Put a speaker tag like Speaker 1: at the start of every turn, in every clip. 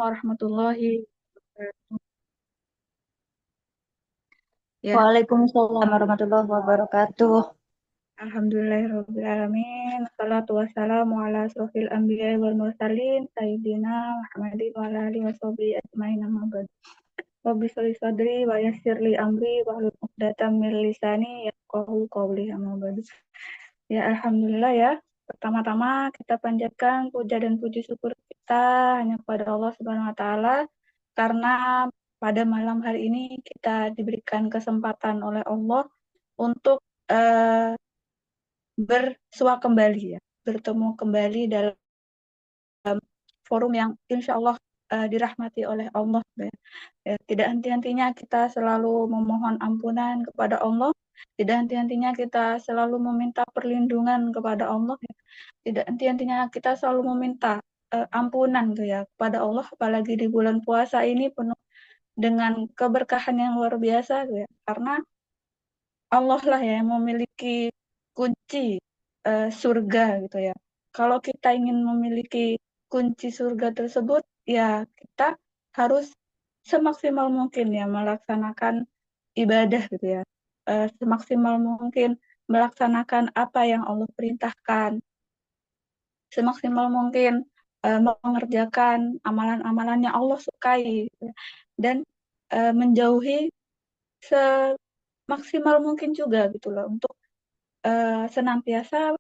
Speaker 1: warahmatullahi wabarakatuh. Ya,
Speaker 2: Waalaikumsalam warahmatullahi wabarakatuh.
Speaker 1: alhamdulillahirrabbilalamin. Assalatu wassalamu ala asrofil anbiya wal mursalin sayyidina Muhammadin wa ala alihi washabihi ajmain amma ba'd. Rabbi shrah sadri wa yassir li amri wa hlul 'uqdatam min lisani yafqahu qawli amma ba'd. Ya, alhamdulillah ya. Pertama-tama kita panjatkan puja dan puji syukur kita hanya kepada Allah Subhanahu wa taala karena pada malam hari ini kita diberikan kesempatan oleh Allah untuk eh, bersua kembali ya, bertemu kembali dalam forum yang insya Allah dirahmati oleh Allah ya. Ya, tidak henti-hentinya kita selalu memohon ampunan kepada Allah, tidak henti-hentinya kita selalu meminta perlindungan kepada Allah ya. Tidak henti-hentinya kita selalu meminta ampunan tuh ya kepada Allah, apalagi di bulan puasa ini penuh dengan keberkahan yang luar biasa tuh ya. Karena Allah lah ya yang memiliki kunci surga gitu ya. Kalau kita ingin memiliki kunci surga tersebut, ya kita harus semaksimal mungkin ya melaksanakan ibadah gitu ya. Semaksimal mungkin melaksanakan apa yang Allah perintahkan, semaksimal mungkin mengerjakan amalan-amalan yang Allah sukai gitu ya. Dan menjauhi semaksimal mungkin juga gitu loh untuk senantiasa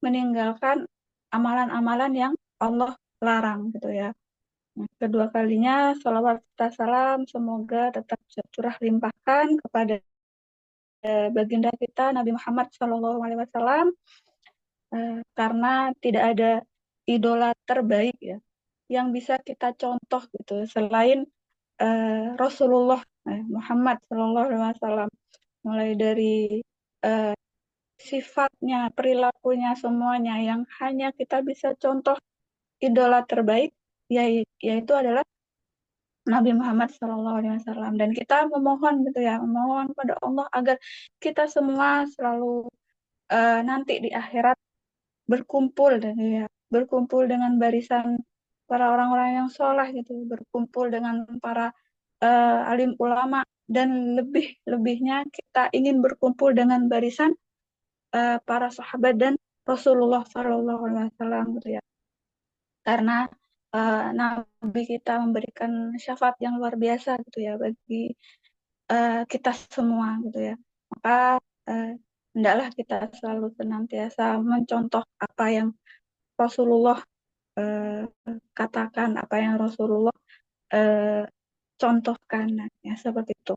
Speaker 1: meninggalkan amalan-amalan yang Allah larang gitu ya. Nah, kedua kalinya, salawat serta salam semoga tetap curah limpahkan kepada baginda kita Nabi Muhammad SAW, karena tidak ada idola terbaik ya yang bisa kita contoh gitu selain Rasulullah Muhammad SAW, mulai dari eh, sifatnya, perilakunya, semuanya yang hanya kita bisa contoh idola terbaik yaitu adalah Nabi Muhammad SAW. Dan kita memohon gitu ya, memohon pada Allah agar kita semua selalu nanti di akhirat berkumpul dan ya, berkumpul dengan barisan para orang-orang yang soleh gitu, berkumpul dengan para alim ulama, dan lebih-lebihnya kita ingin berkumpul dengan barisan para sahabat dan Rasulullah SAW gitu ya. Karena Nabi kita memberikan syafaat yang luar biasa gitu ya bagi kita semua gitu ya. Maka eh, hendaklah kita selalu senantiasa mencontoh apa yang Rasulullah eh, katakan, apa yang Rasulullah eh, contohkan. Nah, ya seperti itu.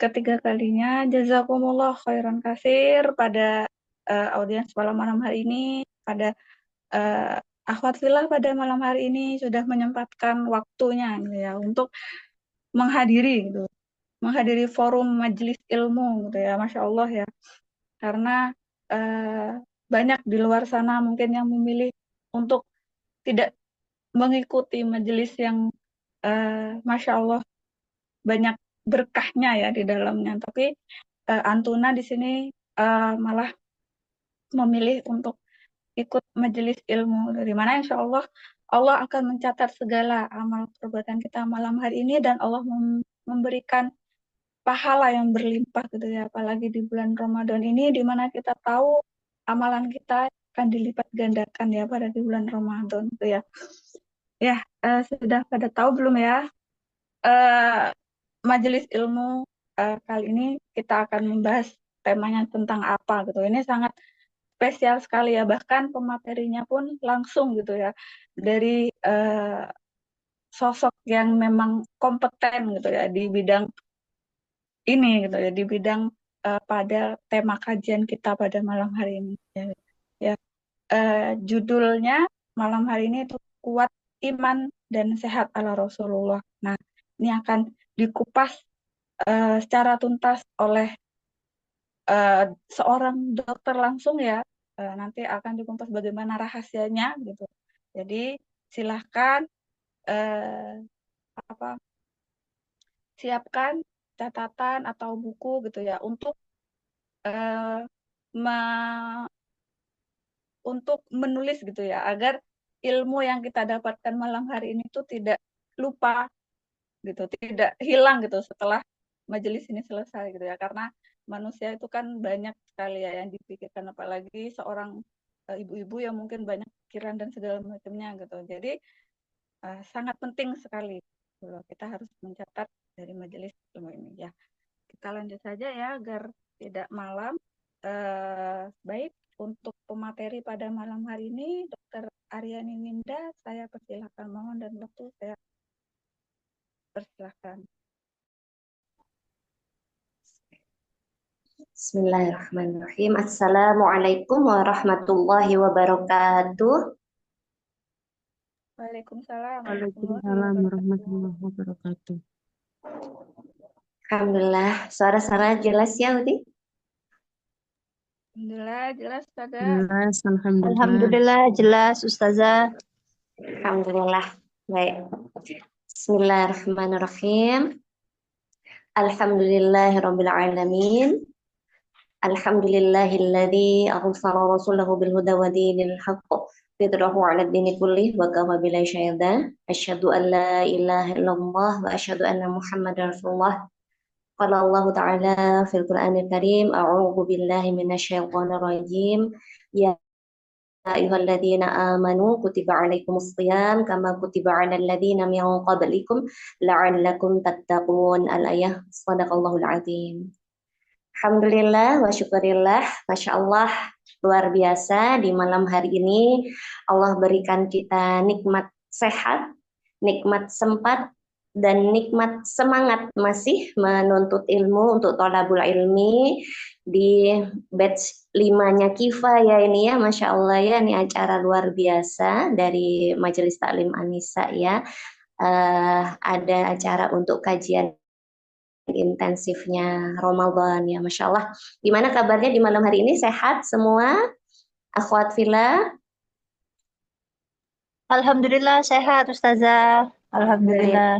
Speaker 1: Ketiga kalinya, jazakumullah khairan kasir pada audiens malam hari ini, pada eh, akhwat filah pada malam hari ini sudah menyempatkan waktunya gitu ya untuk menghadiri gitu, menghadiri forum majelis ilmu gitu ya, Masya Allah ya. Karena eh, banyak di luar sana mungkin yang memilih untuk tidak mengikuti majelis yang Masya Allah banyak berkahnya ya di dalamnya. Tapi Antuna di sini malah memilih untuk ikut majelis ilmu dari mana insya Allah Allah akan mencatat segala amal perbuatan kita malam hari ini, dan Allah memberikan pahala yang berlimpah gitu ya, apalagi di bulan Ramadan ini di mana kita tahu amalan kita akan dilipat gandakan ya pada di bulan Ramadan gitu ya. Ya, sudah pada tahu belum ya, eh, majelis ilmu kali ini kita akan membahas temanya tentang apa gitu. Ini sangat spesial sekali ya, bahkan pematerinya pun langsung gitu ya dari sosok yang memang kompeten gitu ya di bidang ini gitu ya, di bidang pada tema kajian kita pada malam hari ini ya. Ya, judulnya malam hari ini itu kuat iman dan sehat ala Rasulullah. Nah, ini akan dikupas secara tuntas oleh eh, seorang dokter langsung ya. Nanti akan dikupas bagaimana rahasianya gitu. Jadi silahkan apa siapkan catatan atau buku gitu ya untuk eh, me- untuk menulis gitu ya, agar ilmu yang kita dapatkan malam hari ini tuh tidak lupa gitu, tidak hilang gitu setelah majelis ini selesai gitu ya, karena manusia itu kan banyak sekali ya yang dipikirkan, apalagi seorang ibu-ibu yang mungkin banyak pikiran dan segala macamnya gitu. Jadi sangat penting sekali gitu. Kita harus mencatat dari majelis ilmu ini ya. Kita lanjut saja ya agar tidak malam. Baik, untuk pemateri pada malam hari ini, Dr. Aryani Winda, saya persilahkan, mohon dan waktu saya persilahkan.
Speaker 2: Bismillahirrahmanirrahim. Assalamualaikum warahmatullahi wabarakatuh.
Speaker 1: Waalaikumsalam warahmatullahi
Speaker 3: Waalaikumsalam
Speaker 1: wabarakatuh.
Speaker 3: warahmatullahi wabarakatuh.
Speaker 2: Alhamdulillah, suara-suara jelas ya, Uti?
Speaker 1: Alhamdulillah, jelas pada.
Speaker 3: Jelas, alhamdulillah.
Speaker 2: Alhamdulillah, jelas, Ustazah. Alhamdulillah. Baik. Bismillahirrahmanirrahim. Alhamdulillahirabbil alamin. Alhamdulillahilladzi arsala rasulahu bil huda wa dinil haqq lidrahu 'ala ad-dini kullih wa kafa billahi syahida. Asyhadu an la ilaha illallah wa asyhadu anna Muhammadar Rasulullah. Qala Allah Ta'ala fil Qur'anil Karim, a'udzu billahi minasyaitonir rajim. Ya ayyuhalladzina amanu kutiba 'alaikumus shiyam kama kutiba 'alal ladzina min qablikum la'allakum tattaqun. Al-ayah. Shadaqallahul 'azim. Alhamdulillah wa syukurillah, Masya Allah, luar biasa di malam hari ini Allah berikan kita nikmat sehat, nikmat sempat, dan nikmat semangat masih menuntut ilmu untuk thalabul ilmi di batch 5-nya Kifa ya ini ya, Masya Allah ya, ini acara luar biasa dari Majelis Taklim An-Nisa ya. Ada acara untuk kajian intensifnya Ramadan ya, Masya Allah. Gimana kabarnya di malam hari ini? Sehat semua? Akhwat Villa?
Speaker 4: Alhamdulillah sehat Ustazah. Alhamdulillah.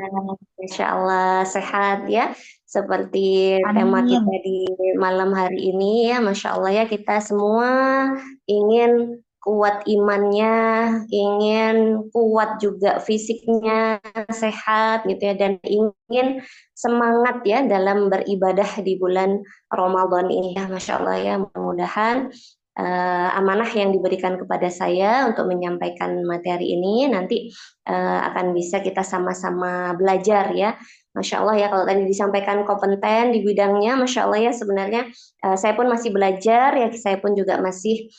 Speaker 2: Masya Allah sehat ya. Seperti tema
Speaker 4: Amin.
Speaker 2: kita di malam hari ini ya, Masya Allah ya, kita semua ingin kuat imannya, ingin kuat juga fisiknya, sehat gitu ya, dan ingin semangat ya dalam beribadah di bulan Ramadan ini ya, Masya Allah ya. Mudah-mudahan amanah yang diberikan kepada saya untuk menyampaikan materi ini nanti akan bisa kita sama-sama belajar ya. Masya Allah ya, kalau tadi disampaikan kompeten di bidangnya, Masya Allah ya, sebenarnya saya pun masih belajar ya, saya pun juga masih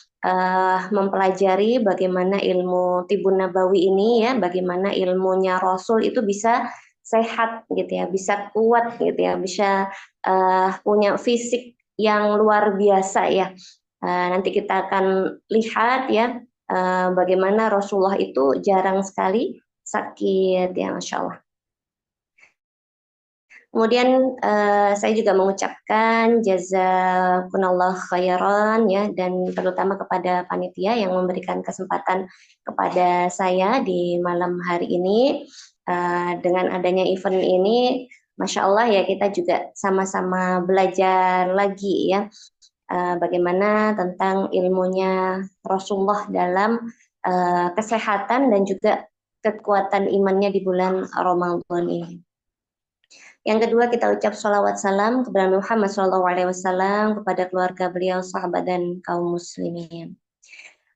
Speaker 2: mempelajari bagaimana ilmu Tibun Nabawi ini ya, bagaimana ilmunya Rasul itu bisa sehat gitu ya, bisa kuat gitu ya, bisa punya fisik yang luar biasa ya. Nanti kita akan lihat ya bagaimana Rasulullah itu jarang sekali sakit ya, Masya Allah. Kemudian saya juga mengucapkan jazakumullah khairan ya, dan terutama kepada panitia yang memberikan kesempatan kepada saya di malam hari ini. Dengan adanya event ini, Masya Allah ya, kita juga sama-sama belajar lagi ya, bagaimana tentang ilmunya Rasulullah dalam kesehatan dan juga kekuatan imannya di bulan Ramadan ini. Yang kedua, kita ucap sholawat salam kepada Muhammad SAW, kepada keluarga beliau, sahabat dan kaum muslimin.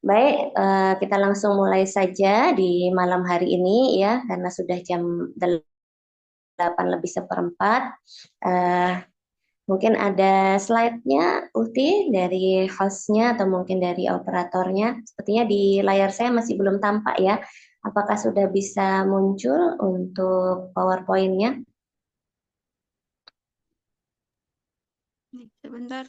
Speaker 2: Baik, kita langsung mulai saja di malam hari ini ya, karena sudah jam 8 lebih seperempat. Mungkin ada slide-nya, Uhti, dari host-nya atau mungkin dari operatornya. Sepertinya di layar saya masih belum tampak ya. Apakah sudah bisa muncul untuk PowerPoint-nya?
Speaker 1: Sebentar.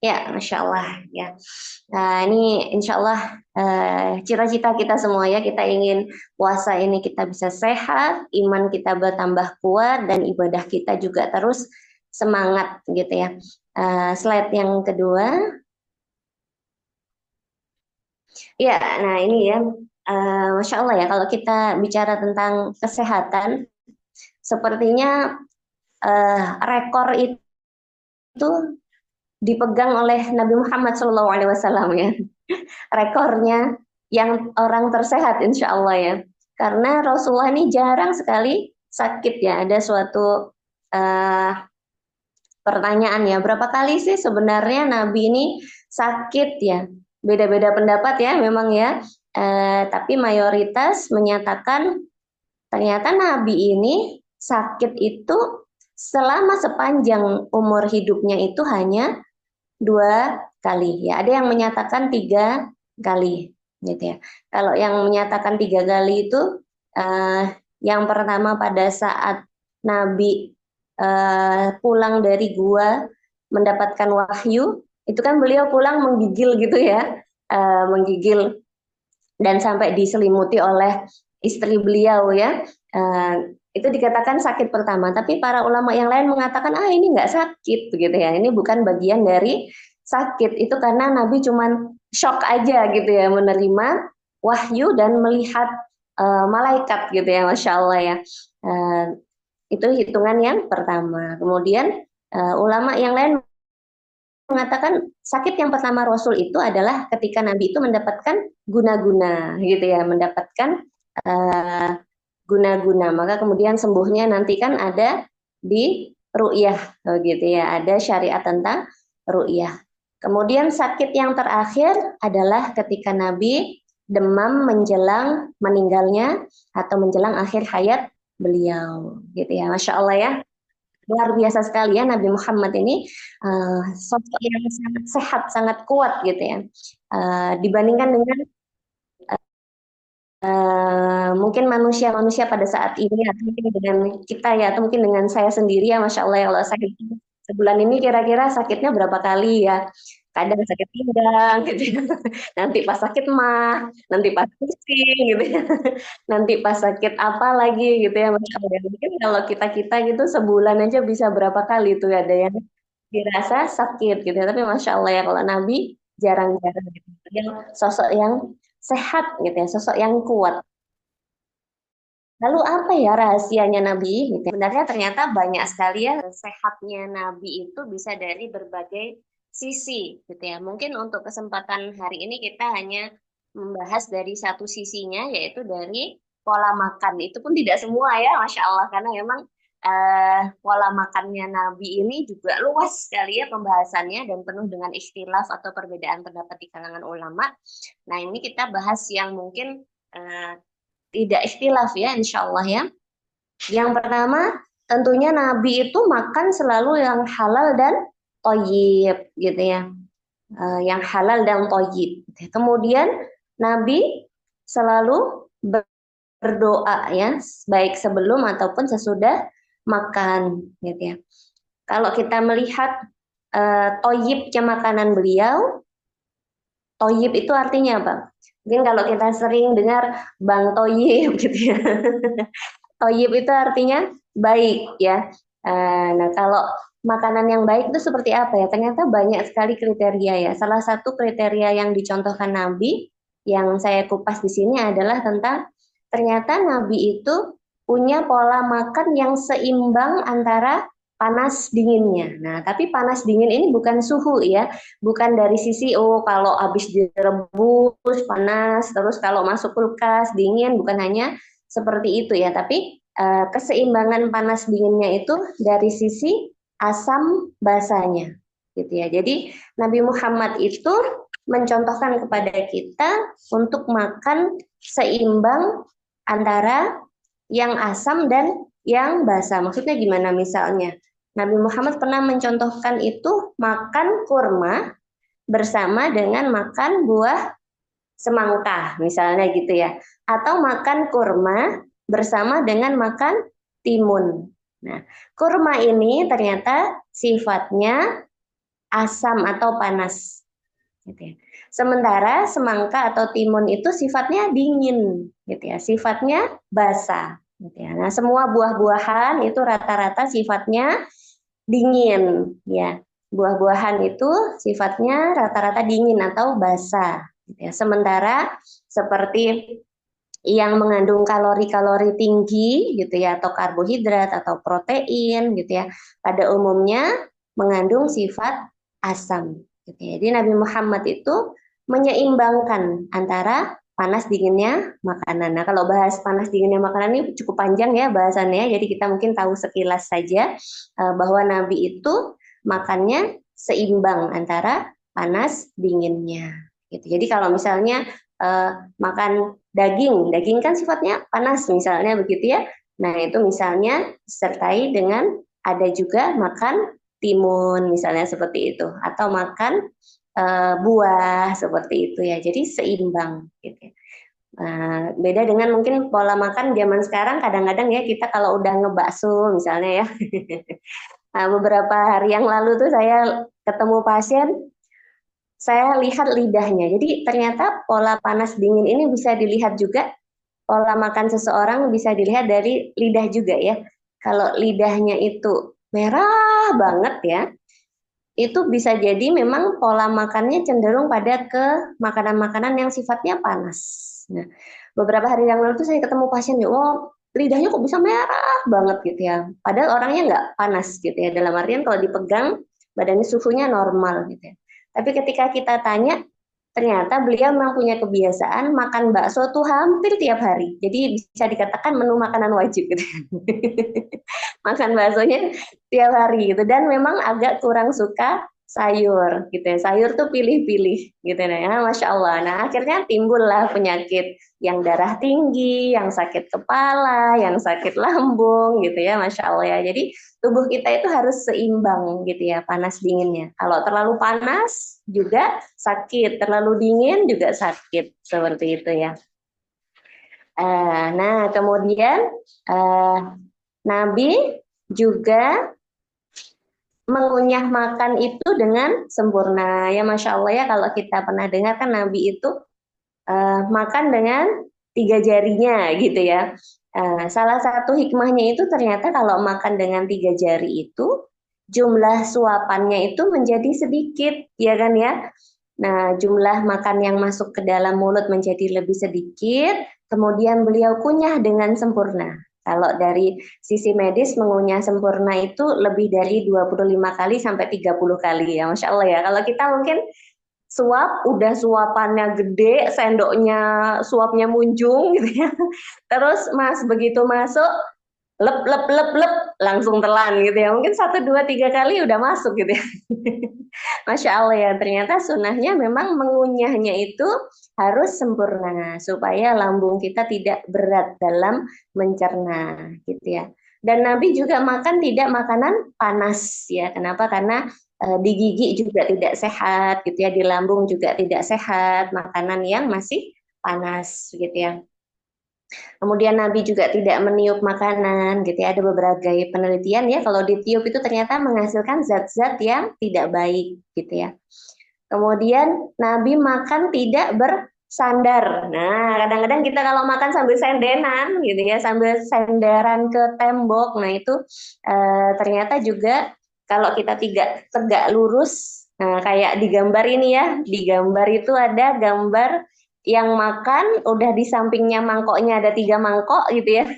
Speaker 2: Ya, Masya Allah ya. Nah, ini insya Allah cita-cita kita semua ya, kita ingin puasa ini kita bisa sehat, iman kita bertambah kuat, dan ibadah kita juga terus semangat gitu ya. Slide yang kedua. Ya, nah ini ya, Masya Allah ya, kalau kita bicara tentang kesehatan, sepertinya rekor itu dipegang oleh Nabi Muhammad SAW ya. rekornya yang orang tersehat insya Allah ya. Karena Rasulullah ini jarang sekali sakit ya. Ada suatu eh, pertanyaan ya, berapa kali sih sebenarnya Nabi ini sakit ya? Beda-beda pendapat ya memang ya. Tapi mayoritas menyatakan ternyata Nabi ini sakit itu selama sepanjang umur hidupnya itu hanya 2 kali ya. Ada yang menyatakan 3 kali gitu ya. Kalau yang menyatakan 3 kali itu yang pertama pada saat Nabi pulang dari gua mendapatkan wahyu, itu kan beliau pulang menggigil gitu ya, menggigil dan sampai diselimuti oleh istri beliau ya. Itu dikatakan sakit pertama, tapi para ulama yang lain mengatakan ini nggak sakit begitu ya, ini bukan bagian dari sakit, itu karena Nabi cuman shock aja gitu ya, menerima wahyu dan melihat malaikat gitu ya, Masya Allah ya. Itu hitungan yang pertama. Kemudian ulama yang lain mengatakan sakit yang pertama Rasul itu adalah ketika Nabi itu mendapatkan guna-guna gitu ya, mendapatkan guna-guna, maka kemudian sembuhnya nanti kan ada di ru'yah gitu ya, ada syariat tentang ru'yah. Kemudian sakit yang terakhir adalah ketika Nabi demam menjelang meninggalnya atau menjelang akhir hayat beliau gitu ya. Masya Allah ya, luar biasa sekali ya Nabi Muhammad ini, sosok yang sangat sehat, sangat kuat gitu ya, dibandingkan dengan mungkin manusia-manusia pada saat ini, atau mungkin dengan kita ya, atau mungkin dengan saya sendiri ya. Masya Allah ya, kalau sakit sebulan ini kira-kira sakitnya berapa kali ya, kadang sakit pinggang gitu ya. Nanti pas sakit mah, nanti pas pusing gitu ya, nanti pas sakit apa lagi gitu ya. Masya Allah, mungkin kalau kita-kita gitu sebulan aja bisa berapa kali tuh ada yang dirasa sakit gitu ya. Tapi Masya Allah ya, kalau Nabi jarang-jarang gitu, yang sosok yang sehat gitu ya, sosok yang kuat. Lalu apa ya rahasianya Nabi? Gitu. Sebenarnya ternyata banyak sekali ya, sehatnya Nabi itu bisa dari berbagai sisi gitu ya. Mungkin untuk kesempatan hari ini kita hanya membahas dari satu sisinya, yaitu dari pola makan. Itu pun tidak semua ya, Masya Allah, karena memang pola makannya Nabi ini juga luas sekali ya pembahasannya dan penuh dengan ikhtilaf atau perbedaan pendapat di kalangan ulama. Nah, ini kita bahas yang mungkin tidak ikhtilaf ya, insya Allah ya. Yang pertama, tentunya Nabi itu makan selalu yang halal dan thayyib gitu ya. Yang halal dan thayyib. Kemudian Nabi selalu berdoa ya, baik sebelum ataupun sesudah makan gitu ya. Kalau kita melihat thayyibnya makanan beliau, thayyib itu artinya apa? Mungkin kalau kita sering dengar Bang Toyib gitu ya. Toyib itu artinya baik ya. Nah, kalau makanan yang baik itu seperti apa ya? Ternyata banyak sekali kriteria ya. Salah satu kriteria yang dicontohkan Nabi yang saya kupas di sini adalah tentang ternyata Nabi itu punya pola makan yang seimbang antara panas dinginnya. Nah, tapi panas dingin ini bukan suhu ya, bukan dari sisi kalau habis direbus panas, terus kalau masuk kulkas dingin, bukan hanya seperti itu ya, tapi keseimbangan panas dinginnya itu dari sisi asam basanya gitu ya. Jadi Nabi Muhammad itu mencontohkan kepada kita untuk makan seimbang antara yang asam dan yang basa. Maksudnya gimana? Misalnya Nabi Muhammad pernah mencontohkan itu makan kurma bersama dengan makan buah semangka misalnya gitu ya, atau makan kurma bersama dengan makan timun. Nah, kurma ini ternyata sifatnya asam atau panas gitu ya. Sementara semangka atau timun itu sifatnya dingin gitu ya, sifatnya basah gitu ya. Nah, semua buah-buahan itu rata-rata sifatnya dingin ya. Buah-buahan itu sifatnya rata-rata dingin atau basah gitu ya. Sementara seperti yang mengandung kalori-kalori tinggi gitu ya, atau karbohidrat atau protein gitu ya, pada umumnya mengandung sifat asam gitu ya. Jadi Nabi Muhammad itu menyeimbangkan antara panas dinginnya makanan. Nah, kalau bahas panas dinginnya makanan ini cukup panjang ya bahasannya, jadi kita mungkin tahu sekilas saja bahwa Nabi itu makannya seimbang antara panas dinginnya. Gitu. Jadi kalau misalnya makan daging, daging kan sifatnya panas misalnya begitu ya. Nah, itu misalnya disertai dengan ada juga makan timun misalnya seperti itu, atau makan buah seperti itu ya. Jadi seimbang gitu ya. Beda dengan mungkin pola makan zaman sekarang, kadang-kadang ya kita kalau udah ngebakso misalnya ya. Beberapa hari yang lalu tuh saya ketemu pasien, saya lihat lidahnya. Jadi ternyata pola panas dingin ini bisa dilihat juga, pola makan seseorang bisa dilihat dari lidah juga ya. Kalau lidahnya itu merah banget ya, itu bisa jadi memang pola makannya cenderung pada ke makanan-makanan yang sifatnya panas. Nah, beberapa hari yang lalu tuh saya ketemu pasien, oh lidahnya kok bisa merah banget gitu ya. Padahal orangnya nggak panas gitu ya. Dalam artian kalau dipegang badannya suhunya normal gitu ya. Tapi ketika kita tanya, ternyata beliau memang punya kebiasaan makan bakso tuh hampir tiap hari. Jadi bisa dikatakan menu makanan wajib gitu. Makan baksonya tiap hari gitu, dan memang agak kurang suka sayur gitu ya. Sayur tuh pilih-pilih gitu ya. Masya Allah. Nah, akhirnya timbullah penyakit yang darah tinggi, yang sakit kepala, yang sakit lambung gitu ya. Masya Allah ya. Jadi tubuh kita itu harus seimbang gitu ya, panas dinginnya. Kalau terlalu panas juga sakit, terlalu dingin juga sakit, seperti itu ya. Nah, kemudian Nabi juga mengunyah makan itu dengan sempurna ya, Masya Allah ya. Kalau kita pernah dengar kan Nabi itu makan dengan 3 jarinya gitu ya. Salah satu hikmahnya itu ternyata kalau makan dengan 3 jari itu jumlah suapannya itu menjadi sedikit ya kan ya. Nah, jumlah makan yang masuk ke dalam mulut menjadi lebih sedikit, kemudian beliau kunyah dengan sempurna. Kalau dari sisi medis mengunyah sempurna itu lebih dari 25 kali sampai 30 kali ya, Masya Allah ya. Kalau kita mungkin suap, udah suapannya gede, sendoknya suapnya munjung gitu ya. Terus Mas begitu masuk, lep lep lep lep langsung telan gitu ya. Mungkin 1, 2, 3 kali udah masuk gitu ya. Masya Allah ya, ternyata sunnahnya memang mengunyahnya itu harus sempurna supaya lambung kita tidak berat dalam mencerna gitu ya. Dan Nabi juga makan tidak makanan panas ya. Kenapa? Karena di gigi juga tidak sehat gitu ya, di lambung juga tidak sehat makanan yang masih panas gitu ya. Kemudian Nabi juga tidak meniup makanan gitu ya. Ada beberapa penelitian ya, kalau ditiup itu ternyata menghasilkan zat-zat yang tidak baik gitu ya. Kemudian Nabi makan tidak bersandar. Nah, kadang-kadang kita kalau makan sambil sendenan gitu ya, sambil senderan ke tembok. Nah, itu ternyata juga kalau kita tidak tegak lurus, nah kayak di gambar ini ya, di gambar itu ada gambar yang makan, udah di sampingnya mangkoknya ada 3 mangkok gitu ya.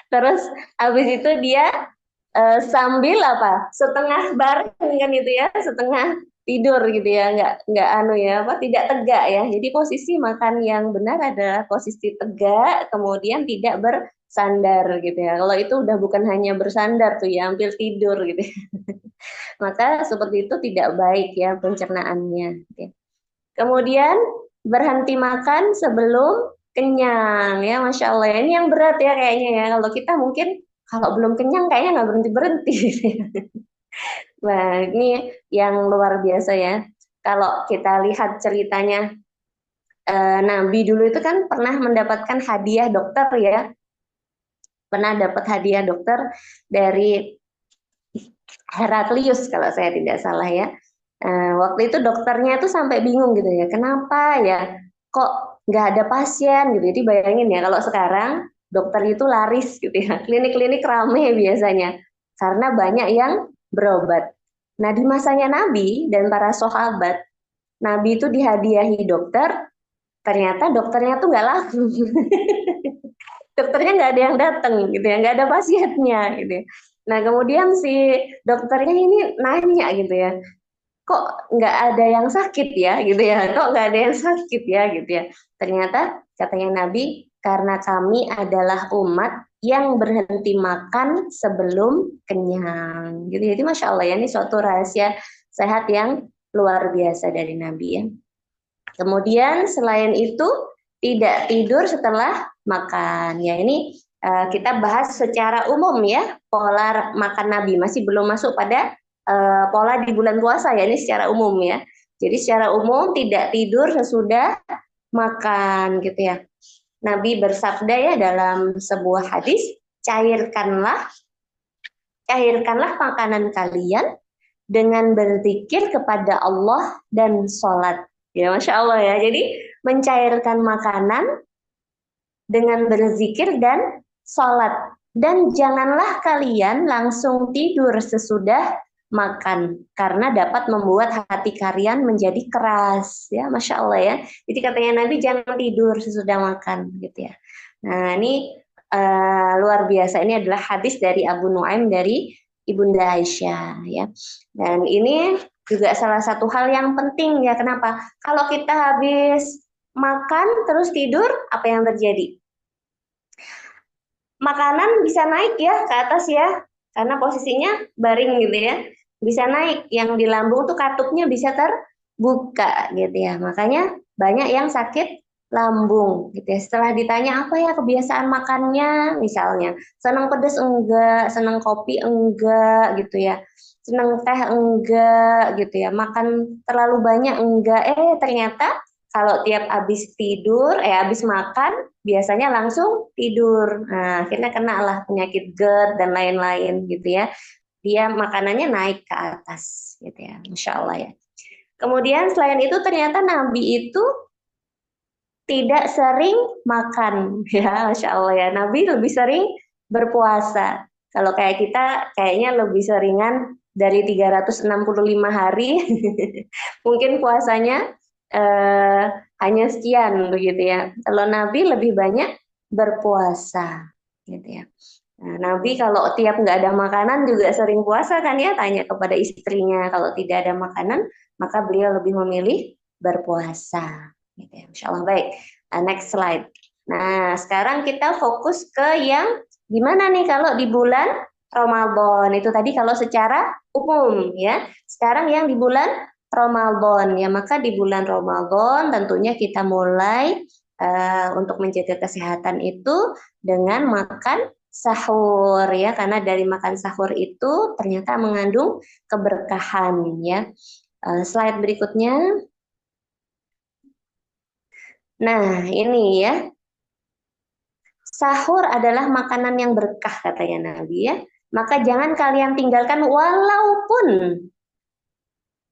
Speaker 2: Terus habis itu dia sambil apa? Setengah baring kan gitu ya, setengah tidur gitu ya, nggak anu ya, apa tidak tegak ya. Jadi posisi makan yang benar adalah posisi tegak, kemudian tidak bersandar gitu ya. Kalau itu udah bukan hanya bersandar tuh ya, hampir tidur gitu ya. Maka seperti itu tidak baik ya pencernaannya. Gitu ya. Kemudian berhenti makan sebelum kenyang ya, Masya Allah. Ini yang berat ya kayaknya ya. Kalau kita mungkin kalau belum kenyang kayaknya nggak berhenti-berhenti. Wah, ini yang luar biasa ya. Kalau kita lihat ceritanya, Nabi dulu itu kan pernah mendapatkan hadiah dokter ya. Pernah dapat hadiah dokter dari Heraklius kalau saya tidak salah ya. Waktu itu dokternya tuh sampai bingung gitu ya, kenapa ya kok nggak ada pasien gitu. Jadi bayangin ya kalau sekarang dokter itu laris gitu ya, klinik-klinik rame biasanya karena banyak yang berobat. Nah, di masanya Nabi dan para sahabat, Nabi itu dihadiahi dokter, ternyata dokternya tuh nggak laku. Dokternya nggak ada yang datang gitu ya, nggak ada pasiennya gitu ya. Nah, kemudian si dokternya ini nanya gitu ya, kok nggak ada yang sakit ya gitu ya, kok nggak ada yang sakit ya gitu ya. Ternyata katanya Nabi, karena kami adalah umat yang berhenti makan sebelum kenyang gitu. Jadi Masya Allah ya, ini suatu rahasia sehat yang luar biasa dari Nabi ya. Kemudian selain itu tidak tidur setelah makan ya, ini kita bahas secara umum ya pola makan Nabi, masih belum masuk pada pola di bulan puasa ya, ini secara umum ya. Jadi secara umum tidak tidur sesudah makan gitu ya. Nabi bersabda ya dalam sebuah hadis, cairkanlah makanan kalian dengan berzikir kepada Allah dan sholat. Ya Masya Allah ya, jadi mencairkan makanan dengan berzikir dan sholat. Dan janganlah kalian langsung tidur sesudah makan, karena dapat membuat hati kalian menjadi keras. Ya Masya Allah ya, jadi katanya Nabi jangan tidur sesudah makan gitu ya. Nah ini luar biasa, ini adalah hadis dari Abu Nuaim dari Ibunda Aisyah ya. Dan ini juga salah satu hal yang penting ya. Kenapa? Kalau kita habis makan terus tidur, apa yang terjadi? Makanan bisa naik ya ke atas ya, karena posisinya baring gitu ya. Bisa naik, yang di lambung tuh katupnya bisa terbuka gitu ya. Makanya banyak yang sakit lambung gitu ya. Setelah ditanya apa ya kebiasaan makannya, misalnya senang pedas enggak, senang kopi enggak gitu ya, senang teh enggak gitu ya, makan terlalu banyak enggak, ternyata kalau tiap habis tidur, habis makan biasanya langsung tidur. Nah, akhirnya kena lah penyakit GERD dan lain-lain gitu ya. Dia makanannya naik ke atas gitu ya. Masya Allah ya. Kemudian selain itu ternyata Nabi itu tidak sering makan ya, Masya Allah ya. Nabi lebih sering berpuasa. Kalau kayak kita kayaknya lebih seringan dari 365 hari mungkin puasanya hanya sekian begitu ya. Kalau Nabi lebih banyak berpuasa gitu ya. Nah, Nabi kalau tiap nggak ada makanan juga sering puasa kan ya, tanya kepada istrinya, kalau tidak ada makanan maka beliau lebih memilih berpuasa gitu ya. Insya Allah baik. Next slide. Nah sekarang kita fokus ke yang gimana nih kalau di bulan Ramadan. Itu tadi kalau secara umum ya. Sekarang yang di bulan Ramadan ya, maka di bulan Ramadan tentunya kita mulai untuk menjaga kesehatan itu dengan makan sahur ya, karena dari makan sahur itu ternyata mengandung keberkahan ya. Slide berikutnya. Nah ini ya, sahur adalah makanan yang berkah katanya Nabi ya, maka jangan kalian tinggalkan walaupun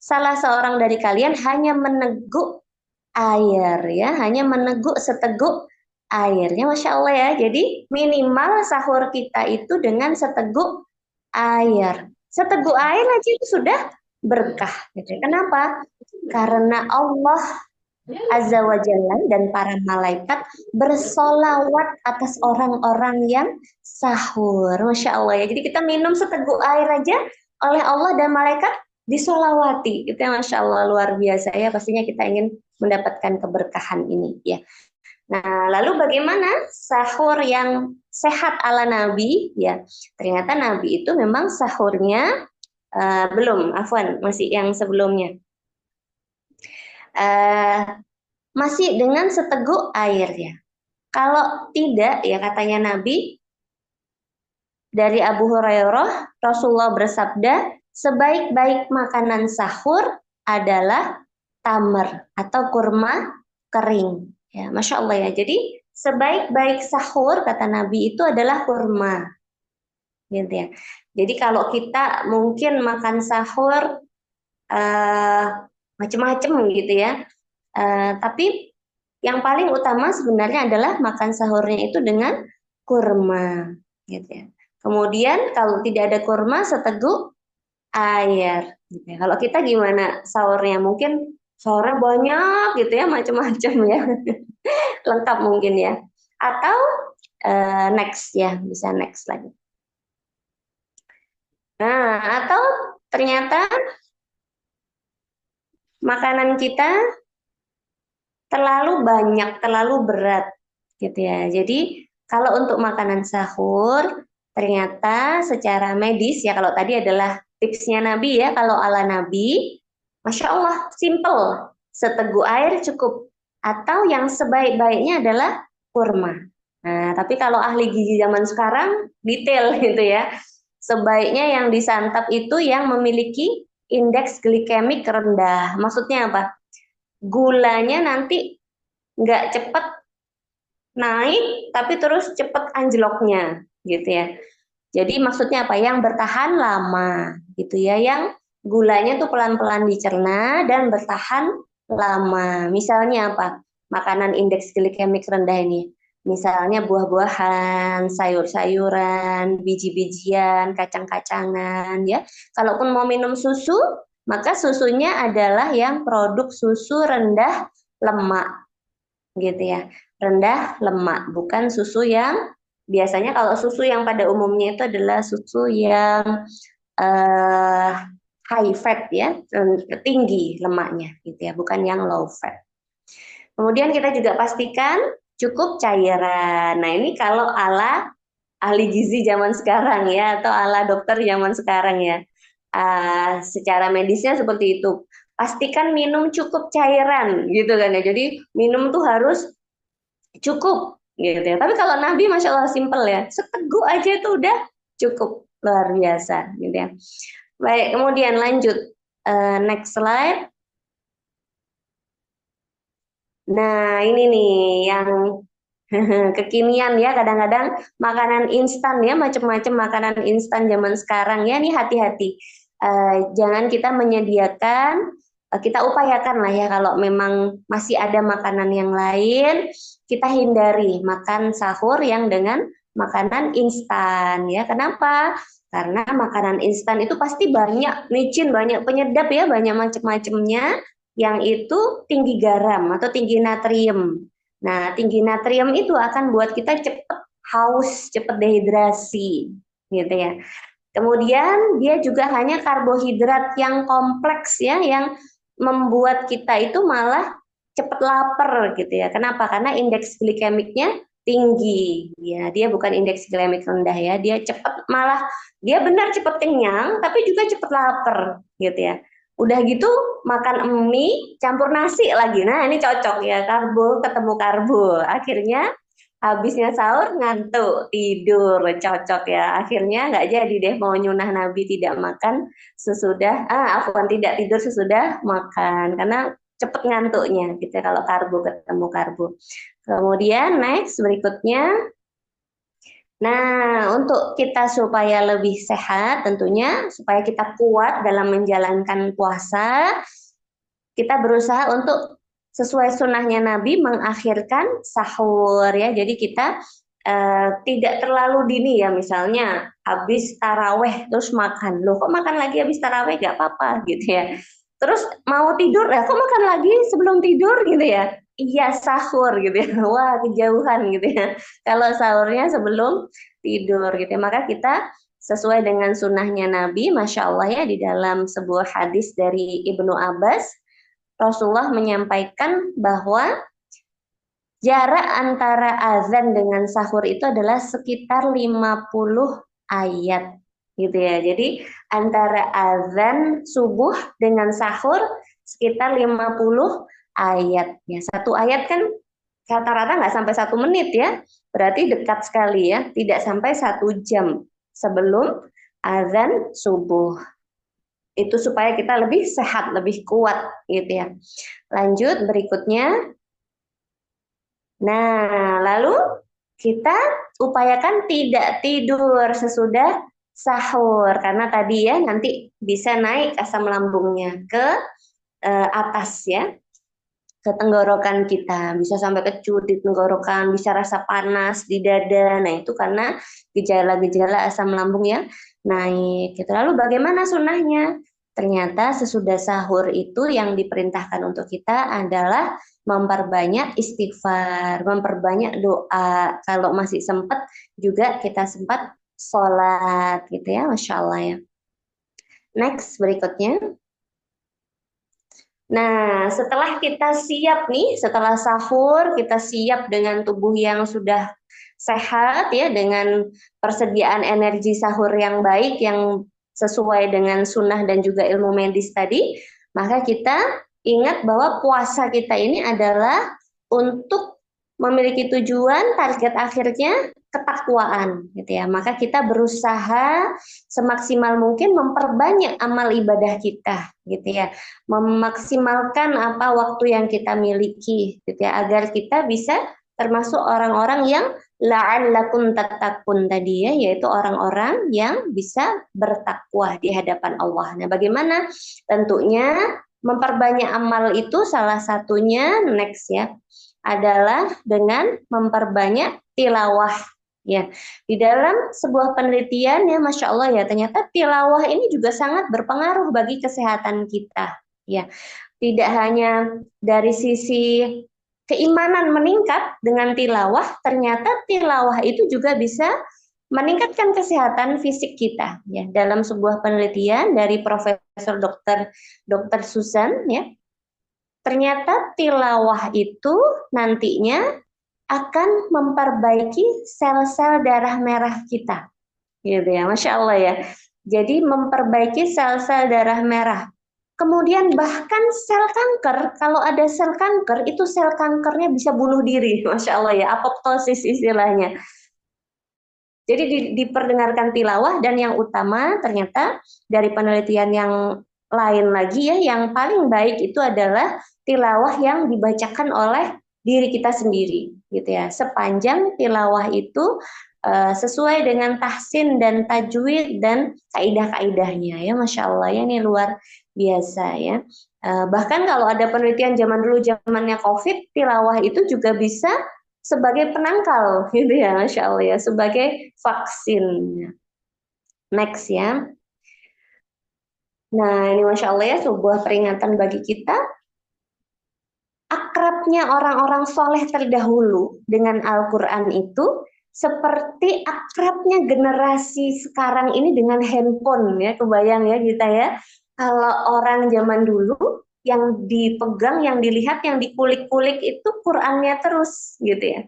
Speaker 2: salah seorang dari kalian hanya meneguk air ya, hanya meneguk seteguk airnya. Masya Allah ya, jadi minimal sahur kita itu dengan seteguk air. Seteguk air aja itu sudah berkah gitu. Kenapa? Karena Allah Azza wa Jalla dan para malaikat bersolawat atas orang-orang yang sahur. Masya Allah ya, jadi kita minum seteguk air aja oleh Allah dan malaikat disolawati. Itu yang Masya Allah luar biasa ya, pastinya kita ingin mendapatkan keberkahan ini ya. Nah, lalu bagaimana sahur yang sehat ala Nabi ya? Ternyata Nabi itu memang sahurnya belum, afwan, masih yang sebelumnya. Masih dengan seteguk air ya. Kalau tidak ya katanya Nabi dari Abu Hurairah, Rasulullah bersabda, sebaik-baik makanan sahur adalah tamar atau kurma kering. Ya, Masya Allah ya. Jadi sebaik-baik sahur kata Nabi itu adalah kurma. Gitu ya. Jadi kalau kita mungkin makan sahur macam-macam gitu ya. Tapi yang paling utama sebenarnya adalah makan sahurnya itu dengan kurma. Gitu ya. Kemudian kalau tidak ada kurma seteguk air. Gitu ya. Kalau kita gimana sahurnya? Mungkin sahurnya banyak gitu ya, macam-macam ya. Lengkap mungkin ya. Atau next ya, bisa next lagi. Nah, atau ternyata makanan kita terlalu banyak, terlalu berat gitu ya. Jadi kalau untuk makanan sahur ternyata secara medis ya, kalau tadi adalah tipsnya Nabi ya, kalau ala Nabi, Masya Allah, simple, seteguk air cukup. Atau yang sebaik-baiknya adalah kurma. Nah, tapi kalau ahli gizi zaman sekarang detail gitu ya. Sebaiknya yang disantap itu yang memiliki indeks glikemik rendah. Maksudnya apa? Gulanya nanti nggak cepet naik, tapi terus cepet anjloknya gitu ya. Jadi maksudnya apa? Yang bertahan lama gitu ya, yang gulanya tuh pelan-pelan dicerna dan bertahan lama. Misalnya apa? Makanan indeks glikemik rendah ini. Misalnya buah-buahan, sayur-sayuran, biji-bijian, kacang-kacangan ya. Kalaupun mau minum susu, maka susunya adalah yang produk susu rendah lemak gitu ya. Rendah lemak, bukan susu yang biasanya kalau susu yang pada umumnya itu adalah susu yang eh, high fat ya, tinggi lemaknya gitu ya, bukan yang low fat. Kemudian kita juga pastikan cukup cairan. Nah, ini kalau ala ahli gizi zaman sekarang ya, atau ala dokter zaman sekarang ya. Secara medisnya seperti itu. Pastikan minum cukup cairan gitu kan ya. Jadi minum tuh harus cukup gitu ya. Tapi kalau Nabi Masya Allah simple ya, seteguk aja itu udah cukup, luar biasa gitu ya. Baik, kemudian lanjut. Next slide. Nah, ini nih yang kekinian ya, kadang-kadang makanan instan ya, macam-macam makanan instan zaman sekarang ya, nih hati-hati. Jangan kita menyediakan, kita upayakan lah ya, kalau memang masih ada makanan yang lain, kita hindari makan sahur yang dengan makanan instan ya. Kenapa? Karena makanan instan itu pasti banyak micin, banyak penyedap ya, banyak macam-macamnya yang itu tinggi garam atau tinggi natrium. Nah, tinggi natrium itu akan buat kita cepat haus, cepat dehidrasi, gitu ya. Kemudian dia juga hanya karbohidrat yang kompleks ya, yang membuat kita itu malah cepat lapar gitu ya. Kenapa? Karena indeks glikemiknya tinggi. Ya, dia bukan indeks glikemik rendah ya. Dia cepat malah dia benar cepat kenyang tapi juga cepat lapar gitu ya. Udah gitu makan mie campur nasi lagi. Nah, ini cocok ya, karbo ketemu karbo. Akhirnya habisnya sahur ngantuk, tidur, cocok ya. Akhirnya nggak jadi deh mau nyunah Nabi tidak makan sesudah, afwan tidak tidur sesudah makan. Karena cepet ngantuknya gitu kalau karbo ketemu karbo. Kemudian next berikutnya. Nah, untuk kita supaya lebih sehat tentunya, supaya kita kuat dalam menjalankan puasa, kita berusaha untuk sesuai sunnahnya Nabi mengakhirkan sahur ya. Jadi kita tidak terlalu dini ya, misalnya habis taraweh terus makan. Loh kok makan lagi habis taraweh? Gak apa-apa gitu ya. Terus mau tidur, ya kok makan lagi sebelum tidur gitu ya. Iya sahur gitu ya. Wah kejauhan gitu ya. Kalau sahurnya sebelum tidur gitu ya. Maka kita sesuai dengan sunnahnya Nabi, Masya Allah ya, di dalam sebuah hadis dari Ibnu Abbas, Rasulullah menyampaikan bahwa jarak antara azan dengan sahur itu adalah sekitar 50 ayat gitu ya. Jadi antara azan subuh dengan sahur sekitar 50 ayat. Ya, satu ayat kan rata-rata nggak sampai 1 menit ya. Berarti dekat sekali ya, tidak sampai 1 jam sebelum azan subuh. Itu supaya kita lebih sehat, lebih kuat gitu ya. Lanjut berikutnya. Nah, lalu kita upayakan tidak tidur sesudah sahur karena tadi ya nanti bisa naik asam lambungnya ke atas ya, ke tenggorokan kita, bisa sampai kecut di tenggorokan, bisa rasa panas di dada. Nah, itu karena gejala-gejala asam lambung yang naik. Gitu. Lalu bagaimana sunnahnya? Ternyata sesudah sahur itu yang diperintahkan untuk kita adalah memperbanyak istighfar, memperbanyak doa. Kalau masih sempat juga kita sempat sholat gitu ya, Masya Allah ya. Next berikutnya. Nah, setelah kita siap nih, setelah sahur, kita siap dengan tubuh yang sudah sehat ya, dengan persediaan energi sahur yang baik, yang sesuai dengan sunnah dan juga ilmu medis tadi, maka kita ingat bahwa puasa kita ini adalah untuk memiliki tujuan, target akhirnya ketakwaan, gitu ya. Maka kita berusaha semaksimal mungkin memperbanyak amal ibadah kita, gitu ya, memaksimalkan apa waktu yang kita miliki gitu ya, agar kita bisa termasuk orang-orang yang la'allakum tattaqun tadi ya, yaitu orang-orang yang bisa bertakwa di hadapan Allah. Nah, bagaimana? Tentunya memperbanyak amal itu salah satunya next ya adalah dengan memperbanyak tilawah ya. Di dalam sebuah penelitian ya, Masya Allah ya, ternyata tilawah ini juga sangat berpengaruh bagi kesehatan kita ya. Tidak hanya dari sisi keimanan meningkat dengan tilawah, ternyata tilawah itu juga bisa meningkatkan kesehatan fisik kita ya. Dalam sebuah penelitian dari Profesor Dr. Susan ya, ternyata tilawah itu nantinya akan memperbaiki sel-sel darah merah kita, gitu ya, Masya Allah ya. Jadi memperbaiki sel-sel darah merah. Kemudian bahkan sel kanker, kalau ada sel kanker, itu sel kankernya bisa bunuh diri, Masya Allah ya, apoptosis istilahnya. Jadi diperdengarkan tilawah, dan yang utama ternyata dari penelitian yang lain lagi ya, yang paling baik itu adalah tilawah yang dibacakan oleh diri kita sendiri, gitu ya. Sepanjang tilawah itu sesuai dengan tahsin dan tajwid dan kaidah-kaidahnya ya, Masya Allah ya, ini luar biasa ya. Bahkan kalau ada penelitian zaman dulu, zamannya COVID, tilawah itu juga bisa sebagai penangkal gitu ya, Masya Allah ya, sebagai vaksin. Next ya. Nah, ini Masya Allah ya, sebuah peringatan bagi kita. Akrabnya orang-orang soleh terdahulu dengan Al-Quran itu seperti akrabnya generasi sekarang ini dengan handphone ya, kebayang ya kita ya. Kalau orang zaman dulu yang dipegang, yang dilihat, yang dikulik-kulik itu Qurannya terus gitu ya.